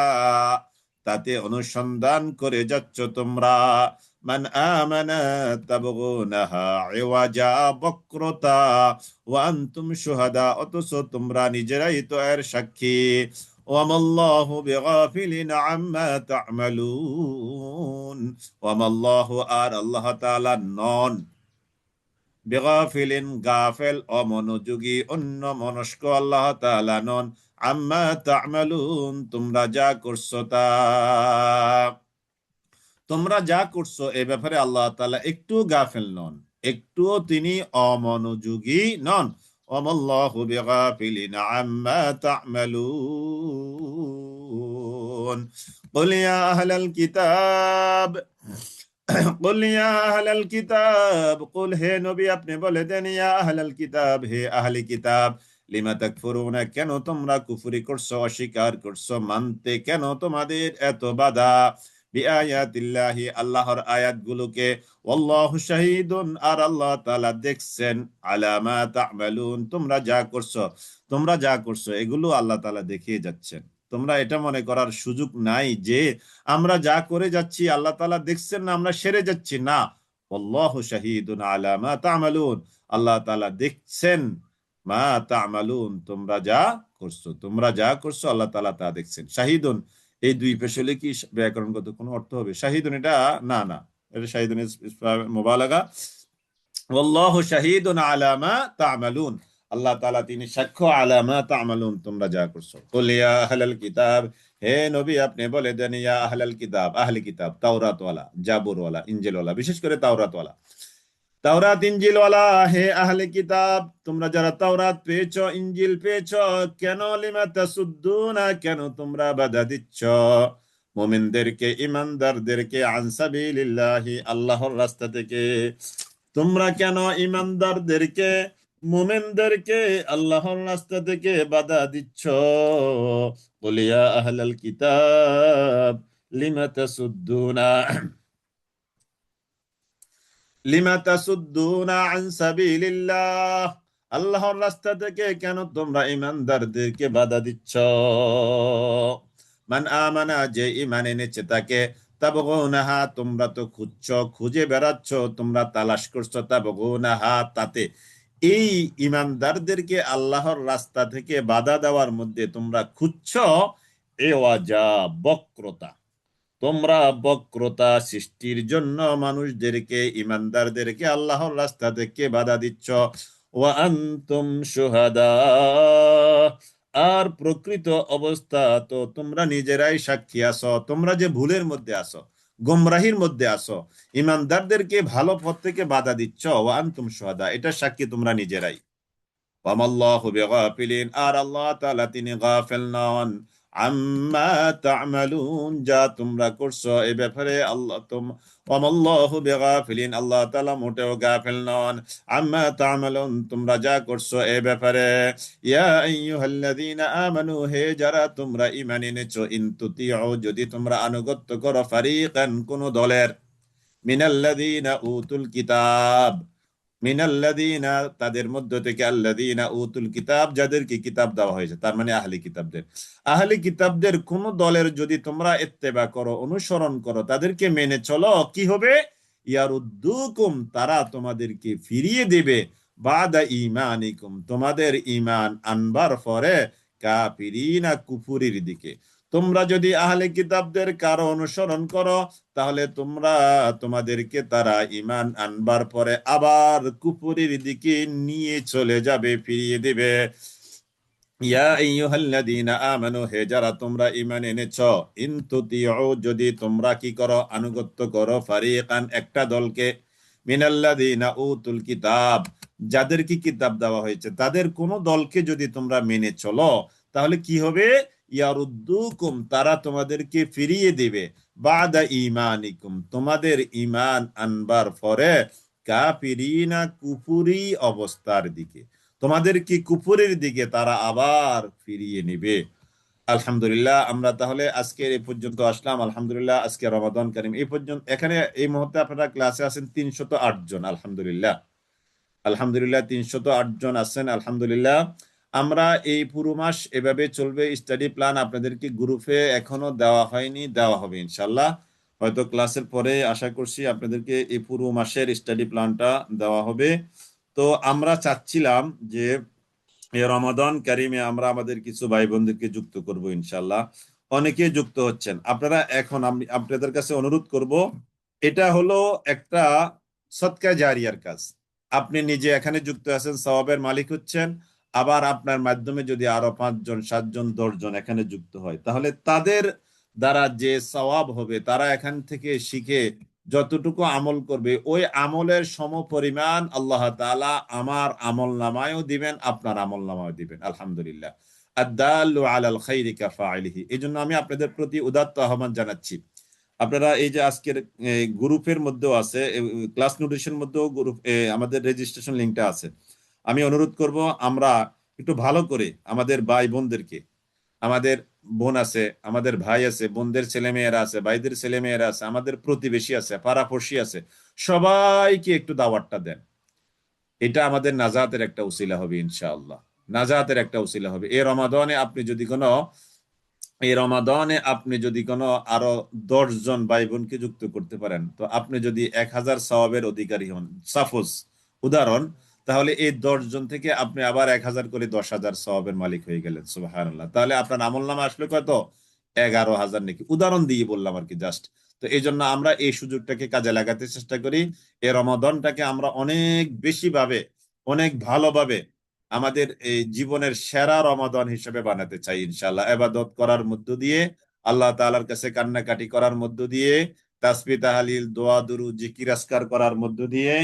তাতে অনুসন্ধান করে যাচ্ছ তোমরা, মান আমানা তাবগুনাহা ইওয়াজা, বক্রতা, ওয়া আনতুম শুহাদা, অথচ তোমরা নিজেরাই তো এর সাক্ষী। ওয়ামাল্লাহু বিগাফিলিন আম্মা তা'মালুন, ওয়ামাল্লাহু, আর আল্লাহ তাআলা নন, বিগাফিলিন, গাফেল, অমনোযোগী, অন্য মনস্ক আল্লাহ তাআলা নন, আম্মা তা'মালুন, তোমরা যা করছো তা, তোমরা যা করছো এ ব্যাপারে আল্লাহ তাআলা একটু গাফেল নন, একটুও তিনি অমনোযোগী নন। ওয়ামাল্লাহু বিগাফিলিন আম্মা তা'মালুন। কুল ইয়া আহলাল কিতাব, কুল ইয়া আহলাল কিতাব, কুল, হে নবী আপনি বলে দেন, ইয়া আহলাল কিতাব, হে আহলি কিতাব, লিমা তাকফুরুনা, কেন তোমরা কুফরি করছো, অস্বীকার করছো, মানতে কেন তোমাদের এত বাধা, বিআয়াতিল্লাহি, আল্লাহর আয়াতগুলোকে, ওয়াল্লাহু শাহীদুন, আর আল্লাহ তাআলা দেখছেন, আলা মা তা'মালুন, তোমরা যা করছো এগুলো আল্লাহ তাআলা দেখিয়ে যাচ্ছেন। তোমরা এটা মনে করার সুযোগ নাই যে আমরা যা করে যাচ্ছি আল্লাহ তাআলা দেখছেন না, আমরা সেরে যাচ্ছি না। আল্লাহু শাহীদুন আলা মা তা'মালুন, আল্লাহ তাআলা দেখছেন, মা তা'মালুন, তোমরা যা করছো আল্লাহ তাআলা তা দেখছেন। শাহীদুন, এই দুই পেশলে কি ব্যাকরণগত কোনো অর্থ হবে? শাহীদুন এটা না, না, এটা শাহীদুন মুবালাগা। আল্লাহু শাহীদুন আলা মা তা'মালুন, আল্লাহ তাআলা তিনি সাক্ষ্য, আলা মা তা'মালুন, তোমরা যা করছো। কুল ইয়া আহলাল কিতাব, হে নবী আপনি বলে দেন, ইয়া আহলাল কিতাব, আহলে কিতাব, তাওরাত ওয়ালা, জাবুর ওয়ালা, ইনজিল ওয়ালা, বিশেষ করে তাওরাত ওয়ালা, তাওরাত ইনজিল ওয়ালা, হে আহলে কিতাব, তোমরা যারা তাওরাত পেয়েছো, ইনজিল পেয়েছো, কেন লিমা তাসুদ্দুনা, কেন তোমরা বাধা দিচ্ছ মুমিনদেরকে, ইমানদারদেরকে, আন সাবিলিল্লাহি, আল্লাহর রাস্তা থেকে, তোমরা কেন ইমানদারদেরকে, মুমিনদেরকে আল্লাহর রাস্তা থেকে বাধা দিচ্ছ। কুল ইয়া আহলাল কিতাব লিমা তাসুদ্দুনা, লিমা তাসুদ্দুনা আন সাবিলিল্লাহ, আল্লাহর রাস্তা থেকে কেন তোমরা ইমানদারদেরকে বাধা দিচ্ছ। মান আমানা, যে ঈমান এনেছে তাকে, তাবগুনাহা, তোমরা তো খুঁজছো, খুঁজে বেড়াচ্ছ, তোমরা তালাশ করছো, তাবগুনাহা, তাতে, এই ইমানদারদেরকে আল্লাহর রাস্তা থেকে বাধা দেওয়ার মধ্যে তোমরা খুঁজছো, এওয়াজা, বক্রতা। তোমরা বক্রতা সৃষ্টির জন্য মানুষদেরকে, ইমানদারদেরকে আল্লাহর রাস্তা থেকে বাধা দিচ্ছ। ওয়া আনতুম শুহাদা, আর প্রকৃত অবস্থা তো তোমরা নিজেরাই সাক্ষী আছো, তোমরা যে ভুলের মধ্যে আছো, গোমরাহির মধ্যে আছো, ইমানদারদেরকে ভালো পথ থেকে বাধা দিচ্ছ। ওয়া আনতুম শুহাদা, এটা সাক্ষী তোমরা নিজেরাই। ওয়ামাল্লাহু বিগাফিলিন, আর আল্লাহ তাআলা তিনি গাফিল নন। আম্মা তা'মালুন, যা তোমরা করছো এই ব্যাপারে আল্লাহ ওয়ামাল্লাহু বিগাফিলিন, আল্লাহ তাআলা মোটেও গাফিল নন। আম্মা তা'মালুন, তোমরা যা করছো এই ব্যাপারে। ইয়া আইয়ুহাল্লাযীনা আমানু, হে যারা তোমরা ঈমান এনেছো, ইন তুতিউ, যদি তোমরা আনুগত্য করো, ফারিকান, কোন দলের, মিনাল্লাযীনা উতুল কিতাব, মিনাল্লাযীনা, তাদের মধ্য থেকে, আল্লাযীনা উতুল কিতাব, যাদেরকে কিতাব দেওয়া হয়েছে, তার মানে আহলি কিতাবদের, আহলি কিতাবদের কোন দলের যদি তোমরা ইত্তেবা করো, অনুসরণ করো, তাদেরকে মেনে চলো, কি হবে? ইয়ারুদ্দুকুম, তারা তোমাদেরকে ফিরিয়ে দেবে, বাদা ঈমানিকুম, তোমাদের ঈমান আনবার পরে, কাফিরিনা, কুফুরির দিকে। তোমরা যদি আহলে কিতাবদের কারো অনুসরণ করো, তাহলে তোমাদেরকে তারা ঈমান আনবার পরে আবার কুফরির দিকে নিয়ে চলে যাবে, ফিরিয়ে দিবে। ইয়া আইয়ুহাল্লাযীনা আমানু, হে যারা তোমরা ঈমান এনেছো, ইন তুতিউ, যদি তোমরা কি করো? আনুগত্য করো, ফারিকান, একটা দলকে, মিনাল্লাযীনা উতুল কিতাব, যাদেরকে কিতাব দেওয়া হয়েছে, তাদের কোন দলকে যদি তোমরা মেনে চলো, তাহলে কি হবে? ইয়ারুদ্দুকুম, তারা তোমাদেরকে ফিরিয়ে দিবে, বাদা ঈমানিকুম, তোমাদের ঈমান আনবার পরে, কাফিরিনা, কুফরি অবস্থার দিকে, তোমাদের কি কুফরের দিকে তারা আবার ফিরিয়ে নিবে। আলহামদুলিল্লাহ, আমরা তাহলে আজকের এই পর্যন্ত আসলাম। আলহামদুলিল্লাহ, আজকে রমাদান কারীম এই পর্যন্ত, এখানে এই মুহূর্তে আপনারা ক্লাসে আছেন 308 জন। আলহামদুলিল্লাহ, আলহামদুলিল্লাহ, 308 জন আছেন। আলহামদুলিল্লাহ, আমরা এই পুরো মাস এভাবে চলবে। স্টাডি প্ল্যান আপনাদেরকে গ্রুপে এখনো দেওয়া হয়নি, দেওয়া হবে ইনশাল্লাহ। হয়তো ক্লাসের পরে আশা করছি আপনাদেরকে এই পুরো মাসের স্টাডি প্ল্যানটা দেওয়া হবে। তো আমরা চাচ্ছিলাম যে এই রমাদান কারিমে আমরা আমাদের কিছু ভাই বোনদেরকে যুক্ত করব ইনশাল্লাহ। অনেকে যুক্ত হচ্ছেন আপনারা। এখন আমি আপনাদের কাছে অনুরোধ করব, এটা হলো একটা সদকা জারিয়ার কাজ। আপনি নিজে এখানে যুক্ত আছেন, সওয়াবের মালিক হচ্ছেন। আবার আপনার মাধ্যমে যদি আরো 5 জন, 7 জন, 10 জন এখানে যুক্ত হয়, তাহলে তাদের দ্বারা যে সওয়াব হবে, তারা এখান থেকে শিখে যতটুকু আমল করবে, ওই আমলের সমপরিমাণ আল্লাহ তাআলা আমার আমল নামায়ও দিবেন, আপনার আমল নামায়ও দিবেন। আলহামদুলিল্লাহ, আদ-দাল্লু আলাল খাইরি কাফাইলিহি। এই জন্য আমি আপনাদের প্রতি উদাত্ত আহ্বান জানাচ্ছি। আপনারা এই যে আজকের গ্রুপের মধ্যেও আছে, ক্লাস নোটিশন মধ্যেও গ্রুপ, আমাদের রেজিস্ট্রেশন লিঙ্কটা আছে। আমি অনুরোধ করব, আমরা একটু ভালো করে আমাদের ভাই বোনদেরকে, আমাদের বোন আছে, আমাদের ভাই আছে, বোনদের ছেলে মেয়েরা আছে, ভাইদের ছেলে মেয়েরা আছে, আমাদের প্রতিবেশী আছে, পাড়াপড়শি আছে, সবাইকে একটু দাওয়াতটা দেন। এটা আমাদের নাজাতের একটা উসিলা হবে ইনশাআল্লাহ, নাজাতের একটা উসিলা হবে। এই রমাদানে আপনি যদি কোনো আরো 10 জন ভাই বোনকে যুক্ত করতে পারেন, তো আপনি যদি 1000 সওয়াবের অধিকারী হন, সাপোজ উদাহরণ, তাহলে এই 10 জন থেকে আপনি আবার 1000 করে 10,000 সওয়াবের মালিক হয়ে গেলেন। সুবহানাল্লাহ, তাহলে আপনার আমলনামা আসলে কত? 11,000 নাকি, উদাহরণ দিয়ে বললাম আর কি, জাস্ট। তো এই জন্য আমরা এই সুযোগটাকে কাজে লাগাতে চেষ্টা করি। এই রমাদানটাকে আমরা অনেক বেশি ভাবে, অনেক ভালোভাবে আমাদের এই জীবনের সেরা রমাদান হিসেবে বানাতে চাই ইনশাআল্লাহ। ইবাদত করার মধ্য দিয়ে, আল্লাহ তাআলার কাছে কান্নাকাটি করার মধ্য দিয়ে, তাসবিহ তাহলিল দোয়া দুরূদ জিকির আজকার করার মধ্য দিয়ে,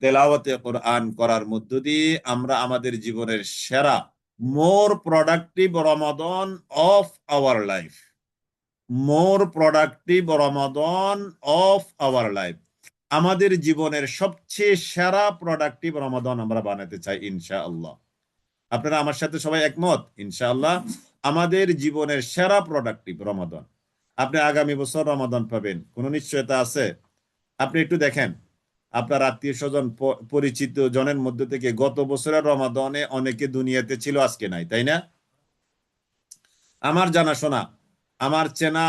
তেলাওয়াতে কোরআন করার মধ্য দিয়ে আমরা আমাদের জীবনের সেরা, more productive Ramadan of our life, more productive Ramadan of our life, আমাদের জীবনের সবচেয়ে সেরা প্রোডাক্টিভ রমাদান আমরা বানাতে চাই ইনশাআল্লাহ। আপনারা আমার সাথে সবাই একমত ইনশাআল্লাহ? আমাদের জীবনের সেরা প্রোডাক্টিভ রমাদান। আপনি আগামী বছর রমাদান পাবেন, কোনো নিশ্চয়তা আছে? আপনি একটু দেখেন, আপনার আত্মীয় স্বজন, পরিচিত জনের মধ্যে থেকে গত বছরের রমাদানে অনেকে দুনিয়াতে ছিল, আজকে নাই, তাই না? আমার জানাশোনা, আমার চেনা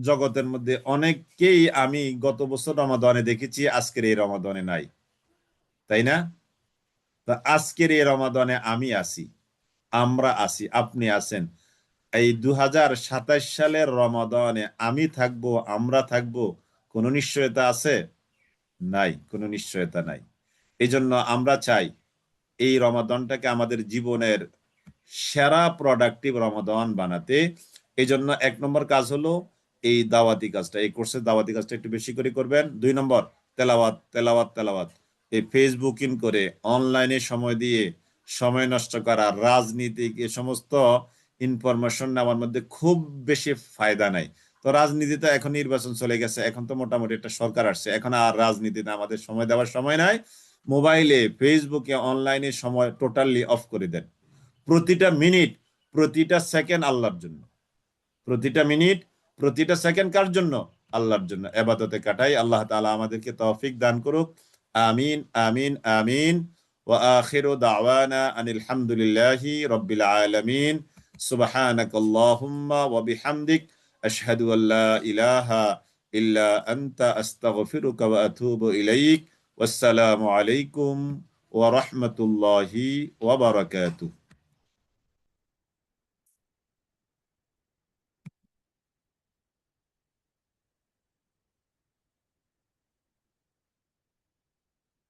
জগতের মধ্যে অনেককেই আমি গত বছর রমাদানে দেখেছি, আজকের এই রমাদানে নাই, তাই না? তা আজকের এই রমাদানে আমি আছি, আমরা আছি, আপনি আছেন। এই 2027 সালের রমাদানে আমি থাকবো, আমরা থাকবো, কোনো নিশ্চয়তা আছে? নাই, কোনো নিশ্চয়তা নাই। এই জন্য আমরা চাই এই রমাদানটাকে আমাদের জীবনের সেরা প্রোডাক্টিভ রমাদান বানাতে। এই জন্য 1 নম্বর কাজ হলো এই দাওয়াতি কাজটা, এই কোর্সের দাওয়াতি কাজটা একটু বেশি করে করবেন। 2 নম্বর, তেলাওয়াত তেলাওয়াত তেলাওয়াত। এই ফেসবুকিং করে, অনলাইনে সময় দিয়ে সময় নষ্ট করা, রাজনীতিক এ সমস্ত ইনফরমেশন নেওয়ার মধ্যে খুব বেশি ফায়দা নাই। তো রাজনীতিতে এখন নির্বাচন চলে গেছে, এখন তো মোটামুটি একটা সরকার আসছে, এখন আর রাজনীতিতে আমাদের সময় দেওয়ার সময় নাই। মোবাইলে, ফেসবুকে, অনলাইনে সময় টোটালি অফ করে দেন। প্রতিটা মিনিট, প্রতিটা সেকেন্ড আল্লাহর জন্য। প্রতিটা মিনিট, প্রতিটা সেকেন্ড কার জন্য? আল্লাহর জন্য। এবাদতে কাটাই। আল্লাহ তাআলা আমাদেরকে তৌফিক দান করুক। আমিন আমিন আমিন। ওয়া আখিরু দাওয়ানা আনিল হামদুলিল্লাহি রাব্বিল আলামিন। সুবহানাকাল্লাহুম্মা ওয়া বিহামদিক আশহাদু আল্লা ইলাহা ইল্লা আনতা আস্তাগফিরুকা ওয়া আতুবু ইলাইক। ওয়াসসালামু আলাইকুম ওয়া রাহমাতুল্লাহি ওয়া বারাকাতুহু।